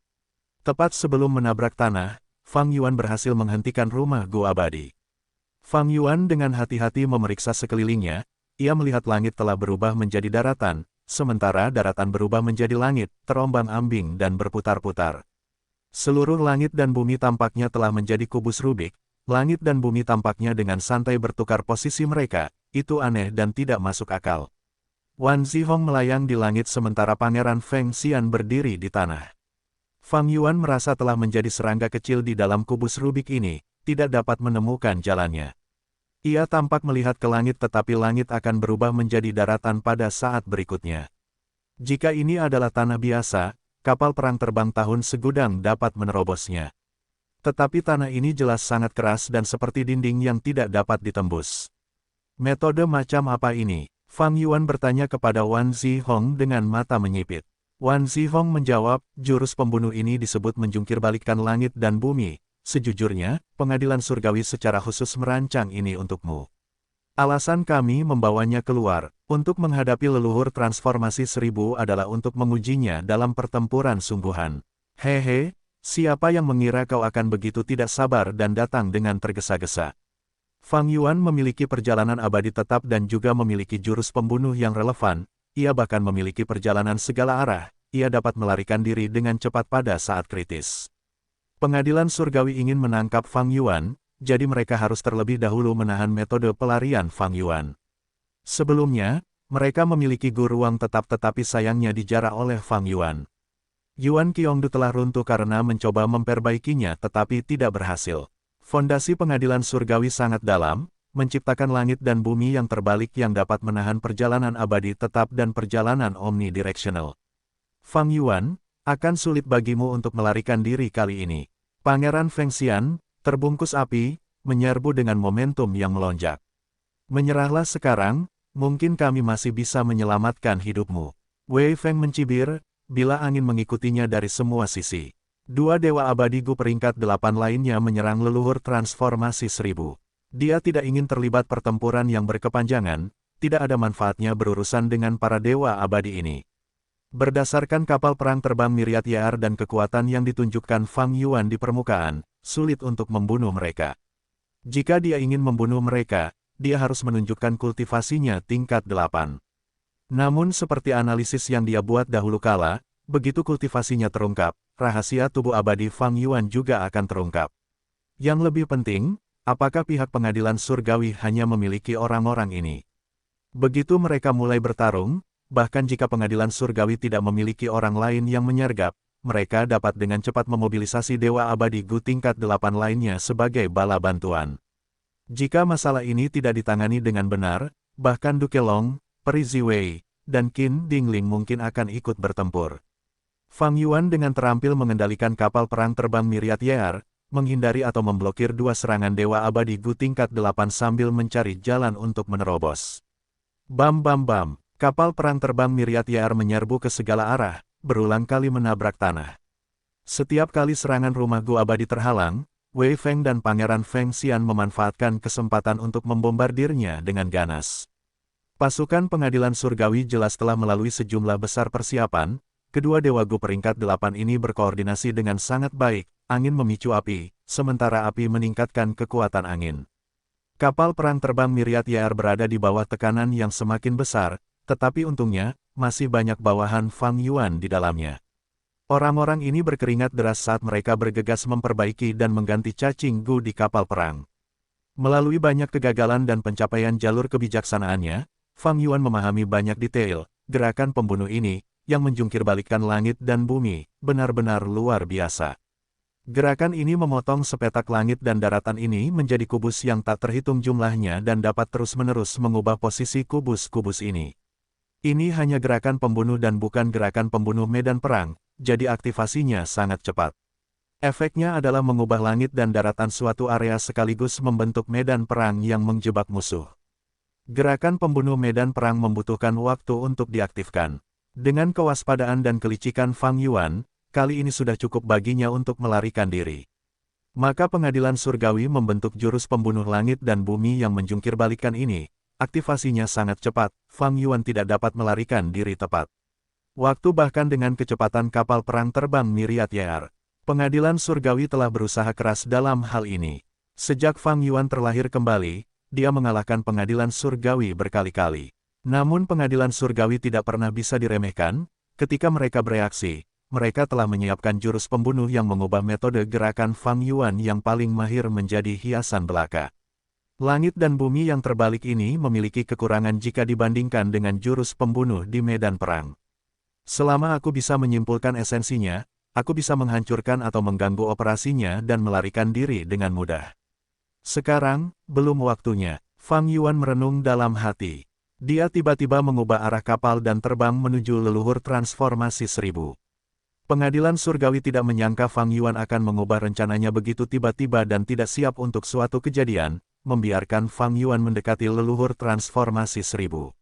Tepat sebelum menabrak tanah, Fang Yuan berhasil menghentikan rumah Gu abadi. Fang Yuan dengan hati-hati memeriksa sekelilingnya, ia melihat langit telah berubah menjadi daratan, sementara daratan berubah menjadi langit, terombang-ambing dan berputar-putar. Seluruh langit dan bumi tampaknya telah menjadi kubus Rubik. Langit dan bumi tampaknya dengan santai bertukar posisi mereka, itu aneh dan tidak masuk akal. Wan Zihong melayang di langit sementara Pangeran Feng Xian berdiri di tanah. Fang Yuan merasa telah menjadi serangga kecil di dalam kubus Rubik ini, tidak dapat menemukan jalannya. Ia tampak melihat ke langit tetapi langit akan berubah menjadi daratan pada saat berikutnya. Jika ini adalah tanah biasa, kapal perang terbang tahun segudang dapat menerobosnya. Tetapi tanah ini jelas sangat keras dan seperti dinding yang tidak dapat ditembus. Metode macam apa ini? Fang Yuan bertanya kepada Wan Zihong dengan mata menyipit. Wan Zihong menjawab, jurus pembunuh ini disebut menjungkirbalikkan langit dan bumi. Sejujurnya, pengadilan surgawi secara khusus merancang ini untukmu. Alasan kami membawanya keluar, untuk menghadapi leluhur transformasi 1000 adalah untuk mengujinya dalam pertempuran sungguhan. Hehe, siapa yang mengira kau akan begitu tidak sabar dan datang dengan tergesa-gesa. Fang Yuan memiliki perjalanan abadi tetap dan juga memiliki jurus pembunuh yang relevan, ia bahkan memiliki perjalanan segala arah, ia dapat melarikan diri dengan cepat pada saat kritis. Pengadilan surgawi ingin menangkap Fang Yuan, jadi mereka harus terlebih dahulu menahan metode pelarian Fang Yuan. Sebelumnya, mereka memiliki guru ruang tetap tetapi sayangnya dijarah oleh Fang Yuan. Yuan Qiongdu telah runtuh karena mencoba memperbaikinya tetapi tidak berhasil. Fondasi pengadilan surgawi sangat dalam, menciptakan langit dan bumi yang terbalik yang dapat menahan perjalanan abadi tetap dan perjalanan omnidirectional. Fang Yuan, akan sulit bagimu untuk melarikan diri kali ini. Pangeran Feng Xian, terbungkus api, menyerbu dengan momentum yang melonjak. Menyerahlah sekarang, mungkin kami masih bisa menyelamatkan hidupmu. Wei Feng mencibir, bila angin mengikutinya dari semua sisi. Dua dewa abadi Gu peringkat 8 lainnya menyerang leluhur transformasi 1000. Dia tidak ingin terlibat pertempuran yang berkepanjangan, tidak ada manfaatnya berurusan dengan para dewa abadi ini. Berdasarkan kapal perang terbang Myriad Year dan kekuatan yang ditunjukkan Fang Yuan di permukaan, sulit untuk membunuh mereka. Jika dia ingin membunuh mereka, dia harus menunjukkan kultivasinya tingkat 8. Namun seperti analisis yang dia buat dahulu kala, begitu kultivasinya terungkap, rahasia tubuh abadi Fang Yuan juga akan terungkap. Yang lebih penting, apakah pihak pengadilan surgawi hanya memiliki orang-orang ini? Begitu mereka mulai bertarung, bahkan jika pengadilan surgawi tidak memiliki orang lain yang menyergap, mereka dapat dengan cepat memobilisasi dewa abadi Gu tingkat 8 lainnya sebagai bala bantuan. Jika masalah ini tidak ditangani dengan benar, bahkan Duke Long, Peri Ziwei, dan Qin Dingling mungkin akan ikut bertempur. Fang Yuan dengan terampil mengendalikan kapal perang terbang Myriad Year, menghindari atau memblokir dua serangan dewa abadi Gu tingkat 8 sambil mencari jalan untuk menerobos. Bam bam bam, kapal perang terbang Myriad YR menyerbu ke segala arah, berulang kali menabrak tanah. Setiap kali serangan rumah gua abadi terhalang, Wei Feng dan Pangeran Feng Xian memanfaatkan kesempatan untuk membombardirnya dengan ganas. Pasukan pengadilan surgawi jelas telah melalui sejumlah besar persiapan, kedua dewa Gu peringkat 8 ini berkoordinasi dengan sangat baik, angin memicu api, sementara api meningkatkan kekuatan angin. Kapal perang terbang Myriad YR berada di bawah tekanan yang semakin besar, tetapi untungnya, masih banyak bawahan Fang Yuan di dalamnya. Orang-orang ini berkeringat deras saat mereka bergegas memperbaiki dan mengganti cacing Gu di kapal perang. Melalui banyak kegagalan dan pencapaian jalur kebijaksanaannya, Fang Yuan memahami banyak detail, gerakan pembunuh ini, yang menjungkirbalikkan langit dan bumi, benar-benar luar biasa. Gerakan ini memotong sepetak langit dan daratan ini menjadi kubus yang tak terhitung jumlahnya dan dapat terus-menerus mengubah posisi kubus-kubus ini. Ini hanya gerakan pembunuh dan bukan gerakan pembunuh medan perang, jadi aktivasinya sangat cepat. Efeknya adalah mengubah langit dan daratan suatu area sekaligus membentuk medan perang yang menjebak musuh. Gerakan pembunuh medan perang membutuhkan waktu untuk diaktifkan. Dengan kewaspadaan dan kelicikan Fang Yuan, kali ini sudah cukup baginya untuk melarikan diri. Maka pengadilan surgawi membentuk jurus pembunuh langit dan bumi yang menjungkirbalikkan ini. Aktivasinya sangat cepat, Fang Yuan tidak dapat melarikan diri tepat. Waktu bahkan dengan kecepatan kapal perang terbang Myriad YR. Pengadilan surgawi telah berusaha keras dalam hal ini. Sejak Fang Yuan terlahir kembali, dia mengalahkan pengadilan surgawi berkali-kali. Namun pengadilan surgawi tidak pernah bisa diremehkan, ketika mereka bereaksi, mereka telah menyiapkan jurus pembunuh yang mengubah metode gerakan Fang Yuan yang paling mahir menjadi hiasan belaka. Langit dan bumi yang terbalik ini memiliki kekurangan jika dibandingkan dengan jurus pembunuh di medan perang. Selama aku bisa menyimpulkan esensinya, aku bisa menghancurkan atau mengganggu operasinya dan melarikan diri dengan mudah. Sekarang, belum waktunya. Fang Yuan merenung dalam hati. Dia tiba-tiba mengubah arah kapal dan terbang menuju leluhur transformasi 1000. Pengadilan surgawi tidak menyangka Fang Yuan akan mengubah rencananya begitu tiba-tiba dan tidak siap untuk suatu kejadian, membiarkan Fang Yuan mendekati leluhur transformasi 1000.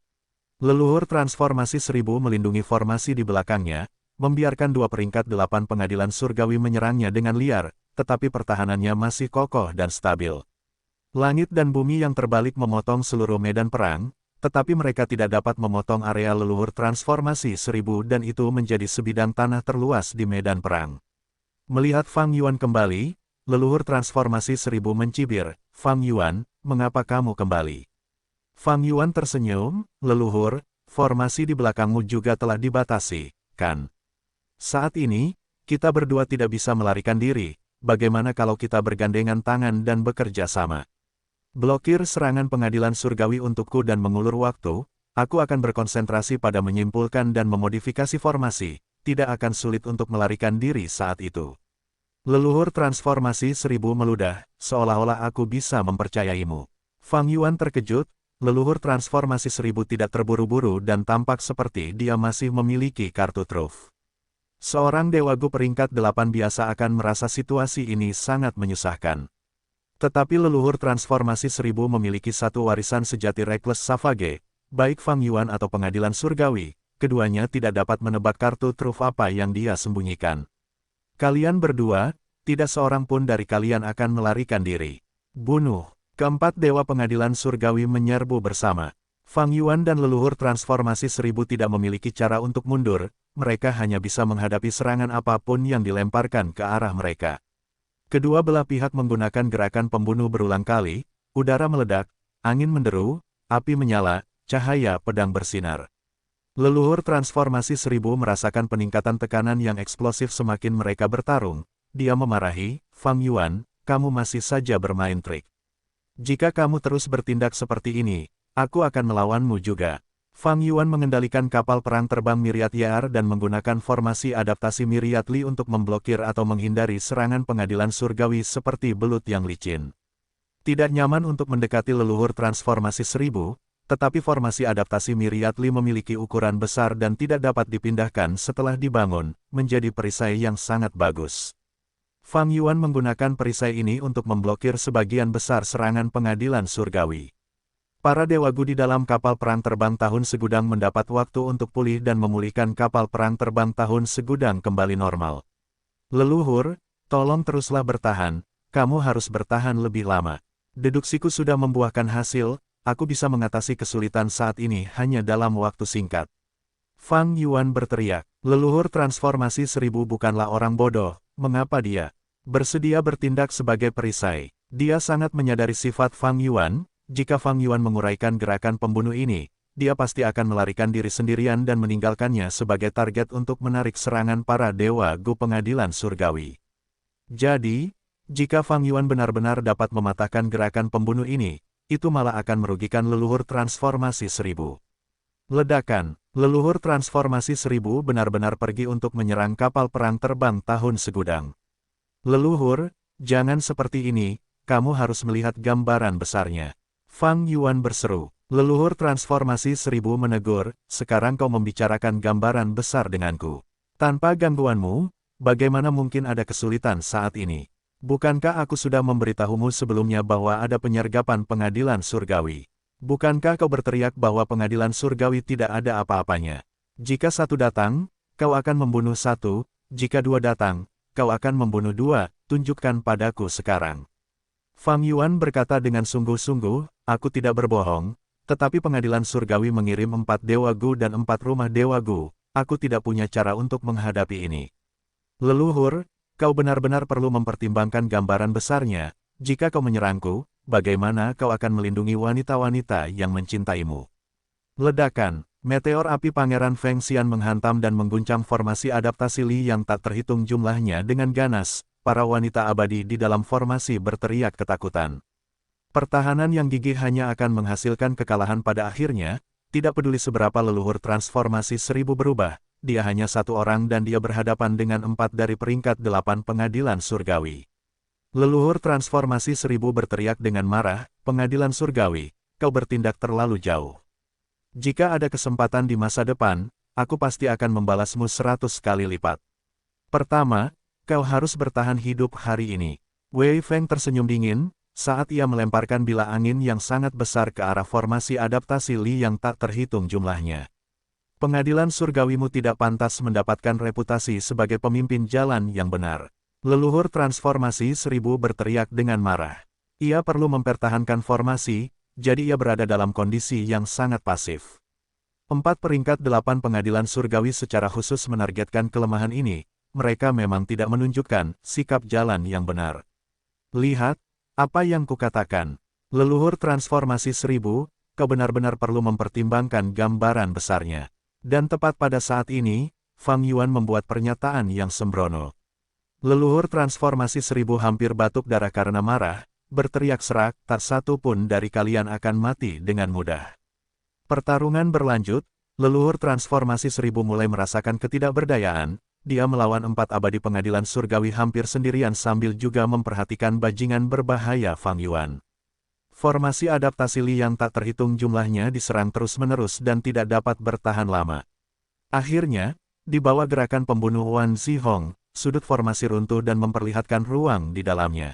Leluhur transformasi 1000 melindungi formasi di belakangnya, membiarkan dua peringkat 8 pengadilan surgawi menyerangnya dengan liar, tetapi pertahanannya masih kokoh dan stabil. Langit dan bumi yang terbalik memotong seluruh medan perang, tetapi mereka tidak dapat memotong area leluhur transformasi 1000 dan itu menjadi sebidang tanah terluas di medan perang. Melihat Fang Yuan kembali, leluhur transformasi 1000 mencibir, "Fang Yuan, mengapa kamu kembali?" Fang Yuan tersenyum, "Leluhur, formasi di belakangmu juga telah dibatasi, kan? Saat ini, kita berdua tidak bisa melarikan diri, bagaimana kalau kita bergandengan tangan dan bekerja sama? Blokir serangan pengadilan surgawi untukku dan mengulur waktu, aku akan berkonsentrasi pada menyimpulkan dan memodifikasi formasi, tidak akan sulit untuk melarikan diri saat itu." Leluhur transformasi 1000 meludah, "Seolah-olah aku bisa mempercayaimu." Fang Yuan terkejut, leluhur transformasi 1000 tidak terburu-buru dan tampak seperti dia masih memiliki kartu truf. Seorang Dewa Gu peringkat 8 biasa akan merasa situasi ini sangat menyusahkan. Tetapi leluhur transformasi 1000 memiliki satu warisan sejati Reckless Savage, baik Fang Yuan atau pengadilan surgawi, keduanya tidak dapat menebak kartu truf apa yang dia sembunyikan. Kalian berdua, tidak seorang pun dari kalian akan melarikan diri. Bunuh. Keempat dewa pengadilan surgawi menyerbu bersama. Fang Yuan dan leluhur transformasi 1000 tidak memiliki cara untuk mundur, mereka hanya bisa menghadapi serangan apapun yang dilemparkan ke arah mereka. Kedua belah pihak menggunakan gerakan pembunuh berulang kali, udara meledak, angin menderu, api menyala, cahaya pedang bersinar. Leluhur transformasi 1000 merasakan peningkatan tekanan yang eksplosif semakin mereka bertarung. Dia memarahi, "Fang Yuan, kamu masih saja bermain trik. Jika kamu terus bertindak seperti ini, aku akan melawanmu juga." Fang Yuan mengendalikan kapal perang terbang Myriad YR dan menggunakan formasi adaptasi Myriad Li untuk memblokir atau menghindari serangan pengadilan surgawi seperti belut yang licin. Tidak nyaman untuk mendekati leluhur transformasi 1000, tetapi formasi adaptasi Myriad Li memiliki ukuran besar dan tidak dapat dipindahkan setelah dibangun, menjadi perisai yang sangat bagus. Fang Yuan menggunakan perisai ini untuk memblokir sebagian besar serangan pengadilan surgawi. Para Dewa Gu di dalam kapal perang terbang tahun segudang mendapat waktu untuk pulih dan memulihkan kapal perang terbang tahun segudang kembali normal. Leluhur, tolong teruslah bertahan, kamu harus bertahan lebih lama. Deduksiku sudah membuahkan hasil, aku bisa mengatasi kesulitan saat ini hanya dalam waktu singkat. Fang Yuan berteriak, leluhur transformasi 1000 bukanlah orang bodoh, mengapa dia bersedia bertindak sebagai perisai? Dia sangat menyadari sifat Fang Yuan. Jika Fang Yuan menguraikan gerakan pembunuh ini, dia pasti akan melarikan diri sendirian dan meninggalkannya sebagai target untuk menarik serangan para Dewa Gu Pengadilan Surgawi. Jadi, jika Fang Yuan benar-benar dapat mematahkan gerakan pembunuh ini, itu malah akan merugikan leluhur transformasi 1000. Ledakan, leluhur transformasi 1000 benar-benar pergi untuk menyerang kapal perang terbang tahun segudang. Leluhur, jangan seperti ini, kamu harus melihat gambaran besarnya. Fang Yuan berseru. Leluhur transformasi 1000 menegur, sekarang kau membicarakan gambaran besar denganku. Tanpa gangguanmu, bagaimana mungkin ada kesulitan saat ini? Bukankah aku sudah memberitahumu sebelumnya bahwa ada penyergapan pengadilan surgawi? Bukankah kau berteriak bahwa pengadilan surgawi tidak ada apa-apanya? Jika satu datang, kau akan membunuh satu, jika dua datang, kau akan membunuh dua, tunjukkan padaku sekarang. Fang Yuan berkata dengan sungguh-sungguh, aku tidak berbohong, tetapi pengadilan surgawi mengirim 4 Dewa Gu dan 4 rumah Dewa Gu, aku tidak punya cara untuk menghadapi ini. Leluhur, kau benar-benar perlu mempertimbangkan gambaran besarnya, jika kau menyerangku, bagaimana kau akan melindungi wanita-wanita yang mencintaimu? Ledakan, meteor api Pangeran Feng Xian menghantam dan mengguncang formasi adaptasi Li yang tak terhitung jumlahnya dengan ganas. Para wanita abadi di dalam formasi berteriak ketakutan. Pertahanan yang gigih hanya akan menghasilkan kekalahan pada akhirnya, tidak peduli seberapa leluhur transformasi 1000 berubah, dia hanya satu orang dan dia berhadapan dengan 4 dari peringkat 8 pengadilan surgawi. Leluhur transformasi 1000 berteriak dengan marah, pengadilan surgawi, kau bertindak terlalu jauh. Jika ada kesempatan di masa depan, aku pasti akan membalasmu 100 kali lipat. Pertama, kau harus bertahan hidup hari ini. Wei Feng tersenyum dingin, saat ia melemparkan bilah angin yang sangat besar ke arah formasi adaptasi Li yang tak terhitung jumlahnya. Pengadilan surgawimu tidak pantas mendapatkan reputasi sebagai pemimpin jalan yang benar. Leluhur transformasi 1000 berteriak dengan marah. Ia perlu mempertahankan formasi, jadi ia berada dalam kondisi yang sangat pasif. 4 peringkat 8 pengadilan surgawi secara khusus menargetkan kelemahan ini. Mereka memang tidak menunjukkan sikap jalan yang benar. Lihat, apa yang kukatakan. Leluhur transformasi 1000, kau benar-benar perlu mempertimbangkan gambaran besarnya. Dan tepat pada saat ini, Fang Yuan membuat pernyataan yang sembrono. Leluhur transformasi 1000 hampir batuk darah karena marah, berteriak serak, tak satu pun dari kalian akan mati dengan mudah. Pertarungan berlanjut, leluhur transformasi 1000 mulai merasakan ketidakberdayaan. Dia melawan 4 abadi pengadilan surgawi hampir sendirian sambil juga memperhatikan bajingan berbahaya Fang Yuan. Formasi adaptasi Li yang tak terhitung jumlahnya diserang terus-menerus dan tidak dapat bertahan lama. Akhirnya, di bawah gerakan pembunuh Wan Zihong, sudut formasi runtuh dan memperlihatkan ruang di dalamnya.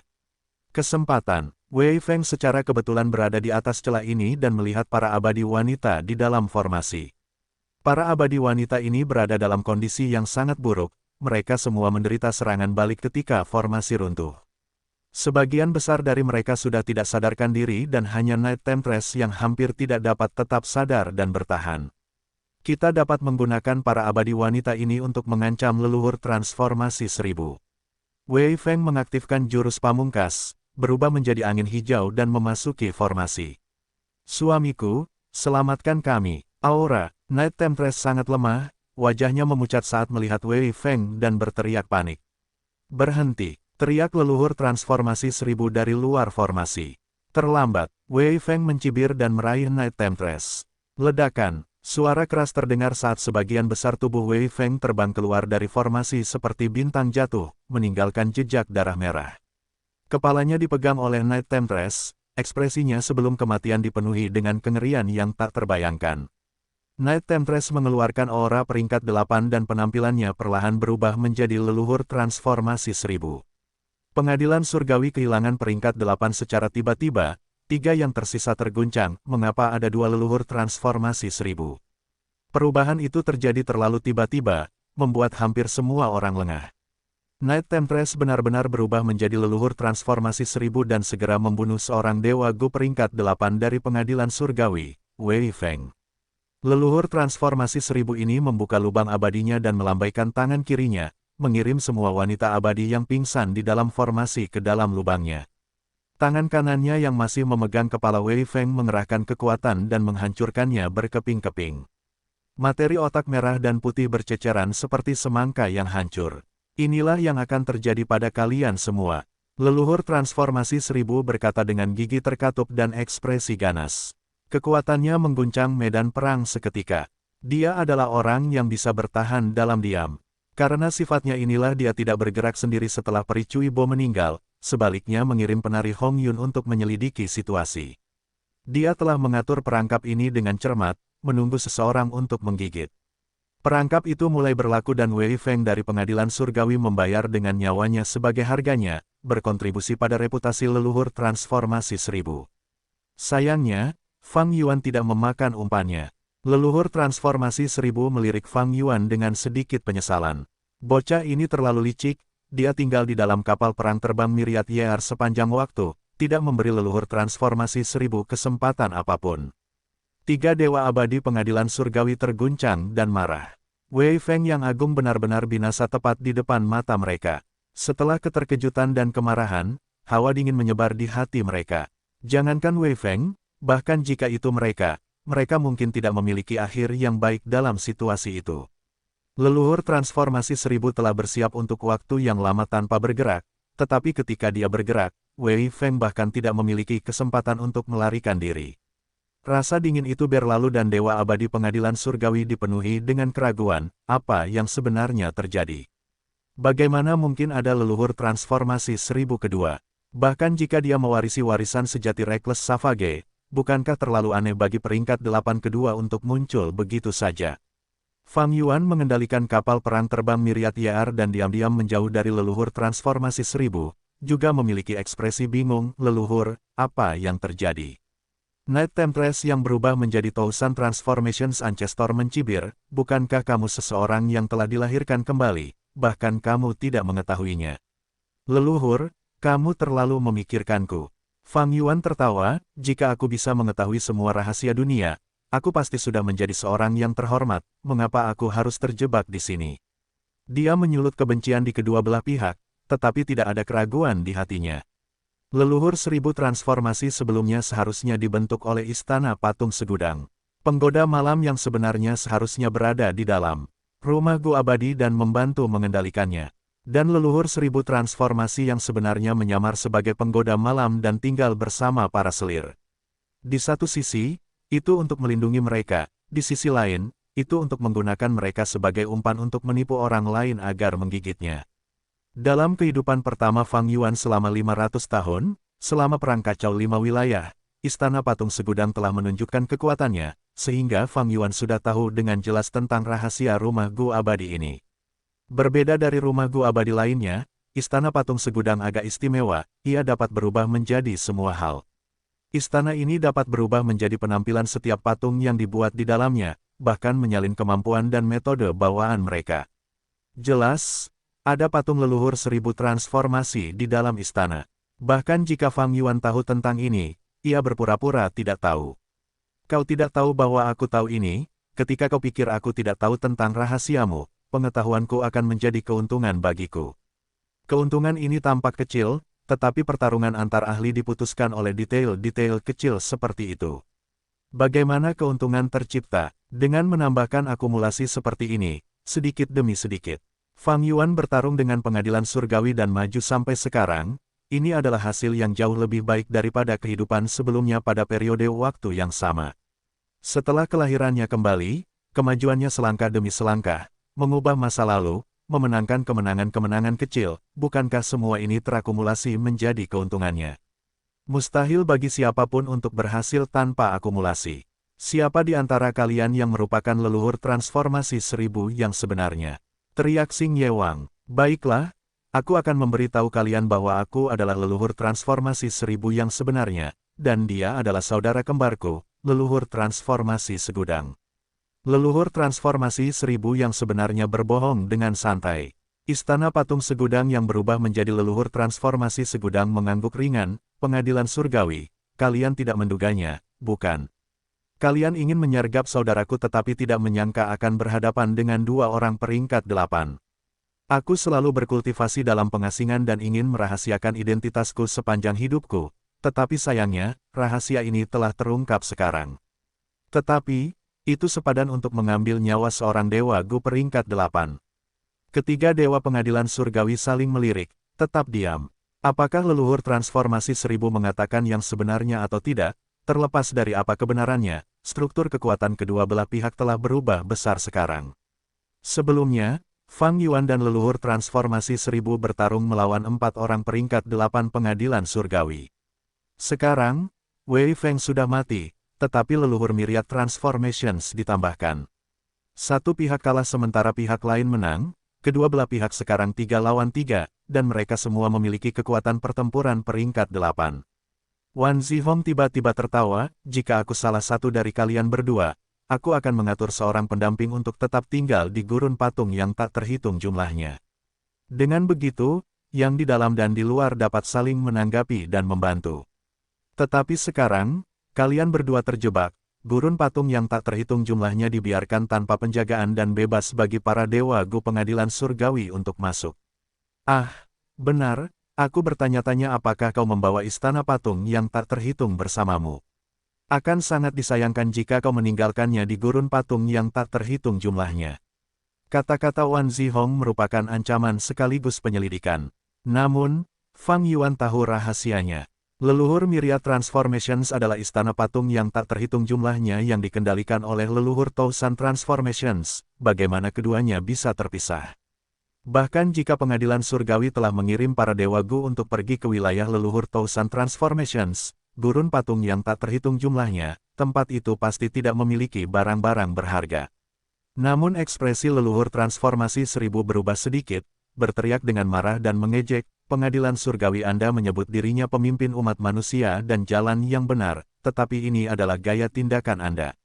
Kesempatan, Wei Feng secara kebetulan berada di atas celah ini dan melihat para abadi wanita di dalam formasi. Para abadi wanita ini berada dalam kondisi yang sangat buruk, mereka semua menderita serangan balik ketika formasi runtuh. Sebagian besar dari mereka sudah tidak sadarkan diri dan hanya Night Temptress yang hampir tidak dapat tetap sadar dan bertahan. Kita dapat menggunakan para abadi wanita ini untuk mengancam leluhur transformasi 1000. Wei Feng mengaktifkan jurus pamungkas, berubah menjadi angin hijau dan memasuki formasi. Suamiku, selamatkan kami. Aura Night Temptress sangat lemah, wajahnya memucat saat melihat Wei Feng dan berteriak panik. Berhenti, teriak leluhur transformasi 1000 dari luar formasi. Terlambat, Wei Feng mencibir dan meraih Night Temptress. Ledakan, suara keras terdengar saat sebagian besar tubuh Wei Feng terbang keluar dari formasi seperti bintang jatuh, meninggalkan jejak darah merah. Kepalanya dipegang oleh Night Temptress, ekspresinya sebelum kematian dipenuhi dengan kengerian yang tak terbayangkan. Night Temptress mengeluarkan aura peringkat 8 dan penampilannya perlahan berubah menjadi leluhur transformasi 1000. Pengadilan surgawi kehilangan peringkat 8 secara tiba-tiba, Tiga yang tersisa terguncang, mengapa ada dua leluhur transformasi 1000? Perubahan itu terjadi terlalu tiba-tiba, membuat hampir semua orang lengah. Knight Temptress benar-benar berubah menjadi leluhur transformasi 1000 dan segera membunuh seorang Dewa Gu peringkat 8 dari pengadilan surgawi, Wei Feng. Leluhur transformasi 1000 ini membuka lubang abadinya dan melambaikan tangan kirinya, mengirim semua wanita abadi yang pingsan di dalam formasi ke dalam lubangnya. Tangan kanannya yang masih memegang kepala Wei Feng mengerahkan kekuatan dan menghancurkannya berkeping-keping. Materi otak merah dan putih berceceran seperti semangka yang hancur. Inilah yang akan terjadi pada kalian semua. Leluhur transformasi 1000 berkata dengan gigi terkatup dan ekspresi ganas. Kekuatannya mengguncang medan perang seketika. Dia adalah orang yang bisa bertahan dalam diam. Karena sifatnya inilah dia tidak bergerak sendiri setelah peri Cui Bo meninggal, sebaliknya mengirim penari Hong Yun untuk menyelidiki situasi. Dia telah mengatur perangkap ini dengan cermat, menunggu seseorang untuk menggigit. Perangkap itu mulai berlaku dan Wei Feng dari pengadilan surgawi membayar dengan nyawanya sebagai harganya, berkontribusi pada reputasi leluhur transformasi 1000. Sayangnya, Fang Yuan tidak memakan umpannya. Leluhur transformasi 1000 melirik Fang Yuan dengan sedikit penyesalan. Bocah ini terlalu licik, dia tinggal di dalam kapal perang terbang Myriad Year sepanjang waktu, tidak memberi leluhur transformasi 1000 kesempatan apapun. Tiga dewa abadi pengadilan surgawi terguncang dan marah. Wei Feng yang agung benar-benar binasa tepat di depan mata mereka. Setelah keterkejutan dan kemarahan, hawa dingin menyebar di hati mereka. Jangankan Wei Feng, bahkan jika itu mereka mungkin tidak memiliki akhir yang baik dalam situasi itu. Leluhur transformasi 1000 telah bersiap untuk waktu yang lama tanpa bergerak, tetapi ketika dia bergerak, Wei Feng bahkan tidak memiliki kesempatan untuk melarikan diri. Rasa dingin itu berlalu dan Dewa Abadi Pengadilan Surgawi dipenuhi dengan keraguan, apa yang sebenarnya terjadi. Bagaimana mungkin ada leluhur transformasi 1000 kedua? Bahkan jika dia mewarisi warisan sejati Reckless Savage, bukankah terlalu aneh bagi peringkat 8 kedua untuk muncul begitu saja? Fang Yuan mengendalikan kapal perang terbang Myriad Year dan diam-diam menjauh dari leluhur transformasi 1000, juga memiliki ekspresi bingung, leluhur, apa yang terjadi? Knight Temptress yang berubah menjadi Thousand Transformations Ancestor mencibir, bukankah kamu seseorang yang telah dilahirkan kembali, bahkan kamu tidak mengetahuinya? Leluhur, kamu terlalu memikirkanku. Fang Yuan tertawa, jika aku bisa mengetahui semua rahasia dunia, aku pasti sudah menjadi seorang yang terhormat, mengapa aku harus terjebak di sini? Dia menyulut kebencian di kedua belah pihak, tetapi tidak ada keraguan di hatinya. Leluhur 1000 transformasi sebelumnya seharusnya dibentuk oleh Istana Patung Segudang. Penggoda malam yang sebenarnya seharusnya berada di dalam rumah Gu Abadi dan membantu mengendalikannya. Dan leluhur 1000 transformasi yang sebenarnya menyamar sebagai penggoda malam dan tinggal bersama para selir. Di satu sisi, itu untuk melindungi mereka, di sisi lain, itu untuk menggunakan mereka sebagai umpan untuk menipu orang lain agar menggigitnya. Dalam kehidupan pertama Fang Yuan selama 500 tahun, selama Perang Kacau 5 wilayah, Istana Patung Segudang telah menunjukkan kekuatannya, sehingga Fang Yuan sudah tahu dengan jelas tentang rahasia rumah Gu Abadi ini. Berbeda dari rumah Gu Abadi lainnya, Istana Patung Segudang agak istimewa, ia dapat berubah menjadi semua hal. Istana ini dapat berubah menjadi penampilan setiap patung yang dibuat di dalamnya, bahkan menyalin kemampuan dan metode bawaan mereka. Jelas, ada patung leluhur 1000 transformasi di dalam istana. Bahkan jika Fang Yuan tahu tentang ini, ia berpura-pura tidak tahu. Kau tidak tahu bahwa aku tahu ini, ketika kau pikir aku tidak tahu tentang rahasiamu, pengetahuanku akan menjadi keuntungan bagiku. Keuntungan ini tampak kecil, tetapi pertarungan antar ahli diputuskan oleh detail-detail kecil seperti itu. Bagaimana keuntungan tercipta? Dengan menambahkan akumulasi seperti ini, sedikit demi sedikit. Fang Yuan bertarung dengan pengadilan surgawi dan maju sampai sekarang, ini adalah hasil yang jauh lebih baik daripada kehidupan sebelumnya pada periode waktu yang sama. Setelah kelahirannya kembali, kemajuannya selangkah demi selangkah, mengubah masa lalu, memenangkan kemenangan-kemenangan kecil, bukankah semua ini terakumulasi menjadi keuntungannya? Mustahil bagi siapapun untuk berhasil tanpa akumulasi. Siapa di antara kalian yang merupakan leluhur transformasi 1000 yang sebenarnya? Teriak Xing Yewang. Baiklah, aku akan memberitahu kalian bahwa aku adalah leluhur transformasi 1000 yang sebenarnya, dan dia adalah saudara kembarku, leluhur transformasi segudang. Leluhur transformasi 1000 yang sebenarnya berbohong dengan santai. Istana patung segudang yang berubah menjadi leluhur transformasi segudang mengangguk ringan, pengadilan surgawi, kalian tidak menduganya, bukan? Kalian ingin menyergap saudaraku tetapi tidak menyangka akan berhadapan dengan 2 orang peringkat 8. Aku selalu berkultivasi dalam pengasingan dan ingin merahasiakan identitasku sepanjang hidupku, tetapi sayangnya, rahasia ini telah terungkap sekarang. Tetapi, itu sepadan untuk mengambil nyawa seorang dewa Gu peringkat 8. Ketiga dewa pengadilan surgawi saling melirik, tetap diam. Apakah leluhur transformasi 1000 mengatakan yang sebenarnya atau tidak? Terlepas dari apa kebenarannya, struktur kekuatan kedua belah pihak telah berubah besar sekarang. Sebelumnya, Fang Yuan dan leluhur transformasi 1000 bertarung melawan 4 orang peringkat 8 pengadilan surgawi. Sekarang, Wei Feng sudah mati, tetapi leluhur Myriad Transformations ditambahkan. Satu pihak kalah sementara pihak lain menang, kedua belah pihak sekarang 3 lawan 3, dan mereka semua memiliki kekuatan pertempuran peringkat 8. Wan Zihong tiba-tiba tertawa, jika aku salah satu dari kalian berdua, aku akan mengatur seorang pendamping untuk tetap tinggal di gurun patung yang tak terhitung jumlahnya. Dengan begitu, yang di dalam dan di luar dapat saling menanggapi dan membantu. Tetapi sekarang, kalian berdua terjebak, gurun patung yang tak terhitung jumlahnya dibiarkan tanpa penjagaan dan bebas bagi para dewa Gu pengadilan surgawi untuk masuk. Ah, benar. Aku bertanya-tanya apakah kau membawa istana patung yang tak terhitung bersamamu. Akan sangat disayangkan jika kau meninggalkannya di gurun patung yang tak terhitung jumlahnya. Kata-kata Wan Zihong merupakan ancaman sekaligus penyelidikan. Namun, Fang Yuan tahu rahasianya. Leluhur Myriad Transformations adalah istana patung yang tak terhitung jumlahnya yang dikendalikan oleh leluhur Tousan Transformations. Bagaimana keduanya bisa terpisah? Bahkan jika pengadilan surgawi telah mengirim para dewa Gu untuk pergi ke wilayah leluhur Tousan Transformations, gurun patung yang tak terhitung jumlahnya, tempat itu pasti tidak memiliki barang-barang berharga. Namun ekspresi leluhur transformasi 1000 berubah sedikit, berteriak dengan marah dan mengejek, pengadilan surgawi Anda menyebut dirinya pemimpin umat manusia dan jalan yang benar, tetapi ini adalah gaya tindakan Anda.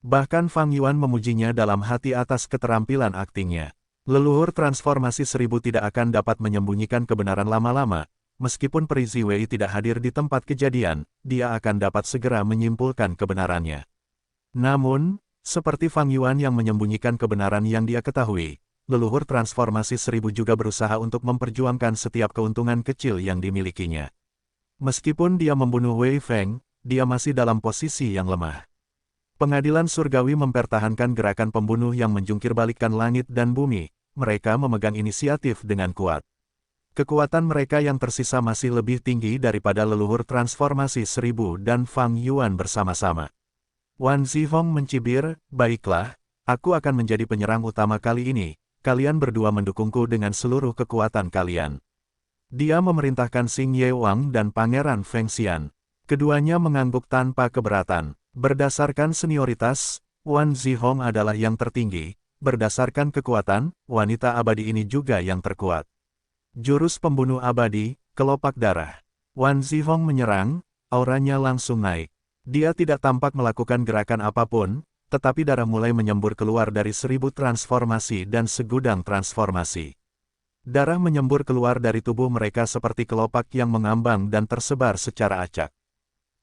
Bahkan Fang Yuan memujinya dalam hati atas keterampilan aktingnya. Leluhur transformasi 1000 tidak akan dapat menyembunyikan kebenaran lama-lama, meskipun Peri Ziwei tidak hadir di tempat kejadian, dia akan dapat segera menyimpulkan kebenarannya. Namun, seperti Fang Yuan yang menyembunyikan kebenaran yang dia ketahui, leluhur transformasi 1000 juga berusaha untuk memperjuangkan setiap keuntungan kecil yang dimilikinya. Meskipun dia membunuh Wei Feng, dia masih dalam posisi yang lemah. Pengadilan surgawi mempertahankan gerakan pembunuh yang menjungkirbalikkan langit dan bumi, mereka memegang inisiatif dengan kuat. Kekuatan mereka yang tersisa masih lebih tinggi daripada leluhur transformasi 1000 dan Fang Yuan bersama-sama. Wan Zihong mencibir, baiklah, aku akan menjadi penyerang utama kali ini, kalian berdua mendukungku dengan seluruh kekuatan kalian. Dia memerintahkan Xing Ye Wang dan Pangeran Feng Xian. Keduanya mengangguk tanpa keberatan. Berdasarkan senioritas, Wan Zihong adalah yang tertinggi. Berdasarkan kekuatan, wanita abadi ini juga yang terkuat. Jurus pembunuh abadi, kelopak darah. Wan Zihong menyerang, auranya langsung naik. Dia tidak tampak melakukan gerakan apapun, tetapi darah mulai menyembur keluar dari 1000 transformasi dan segudang transformasi. Darah menyembur keluar dari tubuh mereka seperti kelopak yang mengambang dan tersebar secara acak.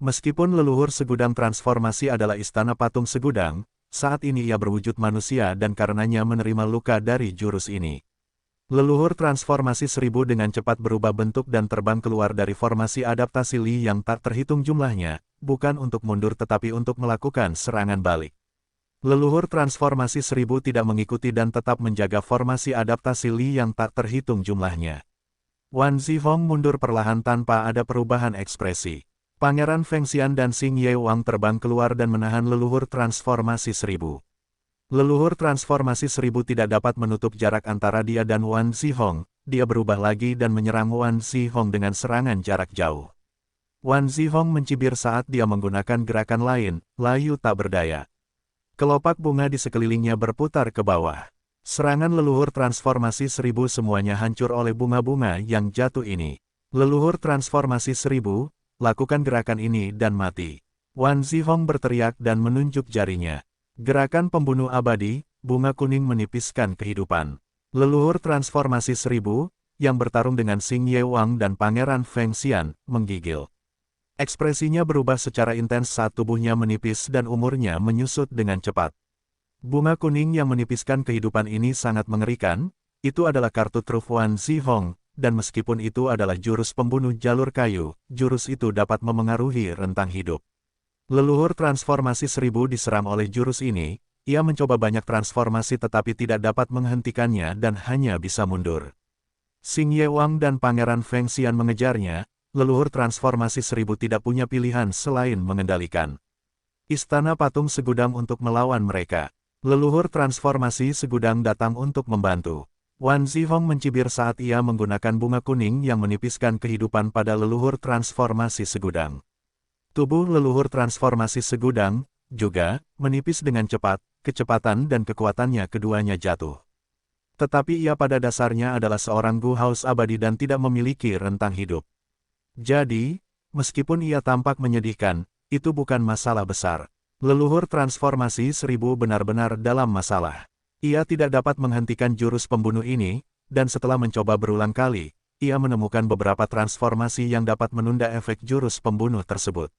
Meskipun leluhur segudang transformasi adalah istana patung segudang, saat ini ia berwujud manusia dan karenanya menerima luka dari jurus ini. Leluhur transformasi 1000 dengan cepat berubah bentuk dan terbang keluar dari formasi adaptasi Li yang tak terhitung jumlahnya, bukan untuk mundur tetapi untuk melakukan serangan balik. Leluhur transformasi 1000 tidak mengikuti dan tetap menjaga formasi adaptasi Li yang tak terhitung jumlahnya. Wan Zihong mundur perlahan tanpa ada perubahan ekspresi. Pangeran Feng Xian dan Xing Ye Wang terbang keluar dan menahan leluhur transformasi 1000. Leluhur transformasi 1000 tidak dapat menutup jarak antara dia dan Wan Zihong, dia berubah lagi dan menyerang Wan Zihong dengan serangan jarak jauh. Wan Zihong mencibir saat dia menggunakan gerakan lain, layu tak berdaya. Kelopak bunga di sekelilingnya berputar ke bawah. Serangan leluhur transformasi 1000 semuanya hancur oleh bunga-bunga yang jatuh ini. Leluhur transformasi 1000, lakukan gerakan ini dan mati. Wan Zihong berteriak dan menunjuk jarinya. Gerakan pembunuh abadi, bunga kuning menipiskan kehidupan. Leluhur transformasi 1000, yang bertarung dengan Xing Ye Wang dan Pangeran Feng Xian, menggigil. Ekspresinya berubah secara intens saat tubuhnya menipis dan umurnya menyusut dengan cepat. Bunga kuning yang menipiskan kehidupan ini sangat mengerikan, itu adalah kartu truf Wan Zihong, dan meskipun itu adalah jurus pembunuh jalur kayu, jurus itu dapat memengaruhi rentang hidup. Leluhur transformasi 1000 diserang oleh jurus ini, ia mencoba banyak transformasi tetapi tidak dapat menghentikannya dan hanya bisa mundur. Xing Ye Wang dan Pangeran Feng Xian mengejarnya, leluhur transformasi 1000 tidak punya pilihan selain mengendalikan Istana Patung Segudang untuk melawan mereka. Leluhur transformasi Segudang datang untuk membantu. Wan Zihong mencibir saat ia menggunakan bunga kuning yang menipiskan kehidupan pada leluhur transformasi Segudang. Tubuh leluhur transformasi Segudang, juga, menipis dengan cepat, kecepatan dan kekuatannya keduanya jatuh. Tetapi ia pada dasarnya adalah seorang Gu Haus abadi dan tidak memiliki rentang hidup. Jadi, meskipun ia tampak menyedihkan, itu bukan masalah besar. Leluhur transformasi 1000 benar-benar dalam masalah. Ia tidak dapat menghentikan jurus pembunuh ini, dan setelah mencoba berulang kali, ia menemukan beberapa transformasi yang dapat menunda efek jurus pembunuh tersebut.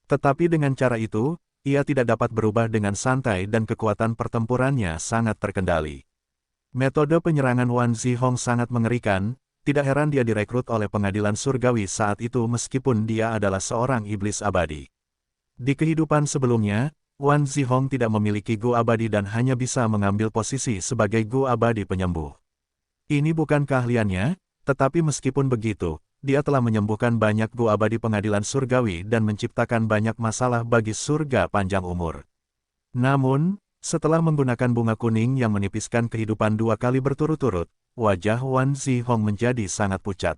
Tetapi dengan cara itu, ia tidak dapat berubah dengan santai dan kekuatan pertempurannya sangat terkendali. Metode penyerangan Wan Zihong sangat mengerikan, tidak heran dia direkrut oleh pengadilan surgawi saat itu meskipun dia adalah seorang iblis abadi. Di kehidupan sebelumnya, Wan Zihong tidak memiliki Gu abadi dan hanya bisa mengambil posisi sebagai Gu abadi penyembuh. Ini bukan keahliannya, tetapi meskipun begitu, dia telah menyembuhkan banyak Gu abadi pengadilan surgawi dan menciptakan banyak masalah bagi surga panjang umur. Namun, setelah menggunakan bunga kuning yang menipiskan kehidupan 2 kali berturut-turut, wajah Wan Zihong menjadi sangat pucat.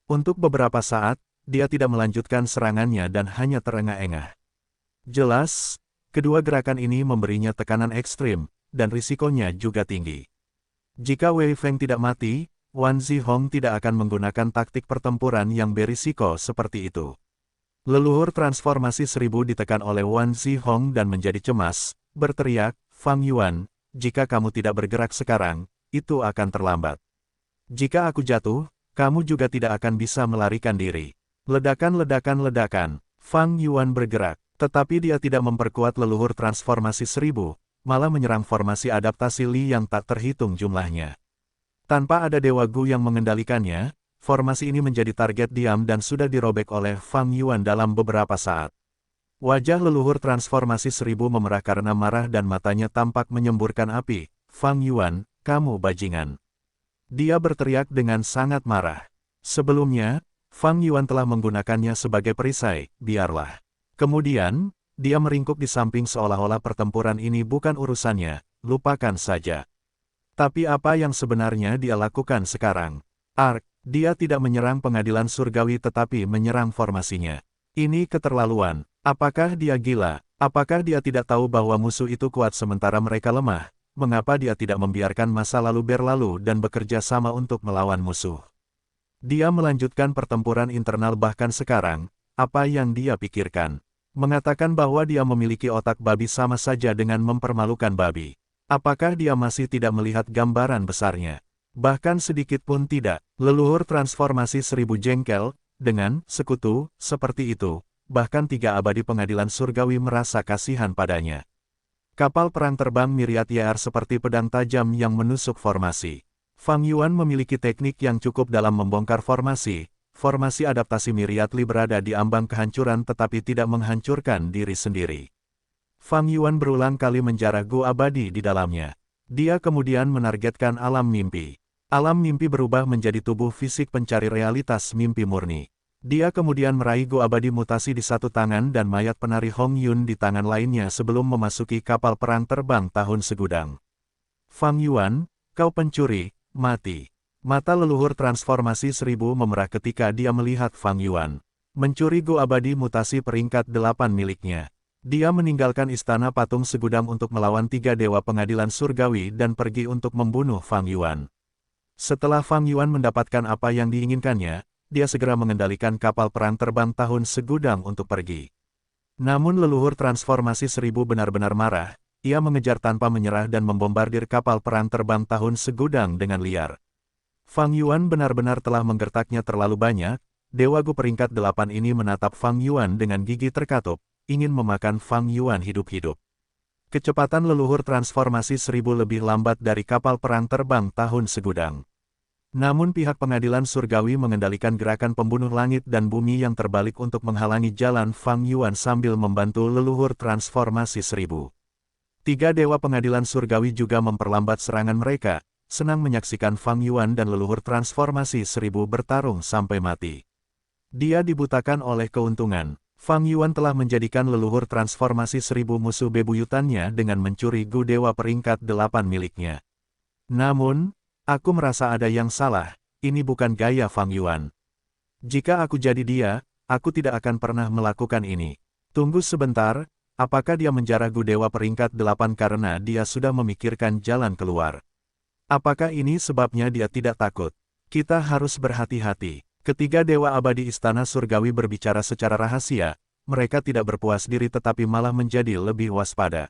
Untuk beberapa saat, dia tidak melanjutkan serangannya dan hanya terengah-engah. Jelas, kedua gerakan ini memberinya tekanan ekstrim, dan risikonya juga tinggi. Jika Wei Feng tidak mati, Wan Zihong tidak akan menggunakan taktik pertempuran yang berisiko seperti itu. Leluhur transformasi 1000 ditekan oleh Wan Zihong dan menjadi cemas, berteriak, "Fang Yuan, jika kamu tidak bergerak sekarang, itu akan terlambat. Jika aku jatuh, kamu juga tidak akan bisa melarikan diri." Ledakan-ledakan-ledakan, Fang Yuan bergerak. Tetapi dia tidak memperkuat leluhur transformasi 1000, malah menyerang formasi adaptasi Li yang tak terhitung jumlahnya. Tanpa ada Dewa Gu yang mengendalikannya, formasi ini menjadi target diam dan sudah dirobek oleh Fang Yuan dalam beberapa saat. Wajah leluhur transformasi 1000 memerah karena marah dan matanya tampak menyemburkan api. "Fang Yuan, kamu bajingan." Dia berteriak dengan sangat marah. Sebelumnya, Fang Yuan telah menggunakannya sebagai perisai, biarlah. Kemudian, dia meringkuk di samping seolah-olah pertempuran ini bukan urusannya, lupakan saja. Tapi apa yang sebenarnya dia lakukan sekarang? Dia tidak menyerang pengadilan surgawi tetapi menyerang formasinya. Ini keterlaluan. Apakah dia gila? Apakah dia tidak tahu bahwa musuh itu kuat sementara mereka lemah? Mengapa dia tidak membiarkan masa lalu berlalu dan bekerja sama untuk melawan musuh? Dia melanjutkan pertempuran internal bahkan sekarang, apa yang dia pikirkan? Mengatakan bahwa dia memiliki otak babi sama saja dengan mempermalukan babi. Apakah dia masih tidak melihat gambaran besarnya? Bahkan sedikit pun tidak. Leluhur transformasi 1000 jengkel, dengan sekutu seperti itu, bahkan 3 abadi pengadilan surgawi merasa kasihan padanya. Kapal perang terbang Myriad YR seperti pedang tajam yang menusuk formasi. Fang Yuan memiliki teknik yang cukup dalam membongkar formasi. Formasi adaptasi Myriad Li berada di ambang kehancuran tetapi tidak menghancurkan diri sendiri. Fang Yuan berulang kali menjarah Gu abadi di dalamnya. Dia kemudian menargetkan alam mimpi. Alam mimpi berubah menjadi tubuh fisik pencari realitas mimpi murni. Dia kemudian meraih Gu abadi mutasi di satu tangan dan mayat penari Hong Yun di tangan lainnya sebelum memasuki kapal perang terbang tahun segudang. "Fang Yuan, kau pencuri, mati." Mata leluhur transformasi 1000 memerah ketika dia melihat Fang Yuan. Mencuri Gu abadi mutasi peringkat 8 miliknya. Dia meninggalkan istana patung segudang untuk melawan 3 dewa pengadilan surgawi dan pergi untuk membunuh Fang Yuan. Setelah Fang Yuan mendapatkan apa yang diinginkannya, dia segera mengendalikan kapal perang terbang tahun segudang untuk pergi. Namun leluhur transformasi 1000 benar-benar marah, ia mengejar tanpa menyerah dan membombardir kapal perang terbang tahun segudang dengan liar. Fang Yuan benar-benar telah menggertaknya terlalu banyak, Dewa Gu peringkat 8 ini menatap Fang Yuan dengan gigi terkatup, ingin memakan Fang Yuan hidup-hidup. Kecepatan leluhur transformasi 1000 lebih lambat dari kapal perang terbang tahun segudang. Namun pihak pengadilan surgawi mengendalikan gerakan pembunuh langit dan bumi yang terbalik untuk menghalangi jalan Fang Yuan sambil membantu leluhur transformasi 1000. Tiga dewa pengadilan surgawi juga memperlambat serangan mereka, senang menyaksikan Fang Yuan dan leluhur transformasi 1000 bertarung sampai mati. Dia dibutakan oleh keuntungan. Fang Yuan telah menjadikan leluhur transformasi 1000 musuh bebuyutannya dengan mencuri Gu Dewa peringkat 8 miliknya. Namun, aku merasa ada yang salah, ini bukan gaya Fang Yuan. Jika aku jadi dia, aku tidak akan pernah melakukan ini. Tunggu sebentar, apakah dia menjarah Gu Dewa peringkat 8 karena dia sudah memikirkan jalan keluar? Apakah ini sebabnya dia tidak takut? Kita harus berhati-hati. Ketiga dewa abadi istana surgawi berbicara secara rahasia, mereka tidak berpuas diri tetapi malah menjadi lebih waspada.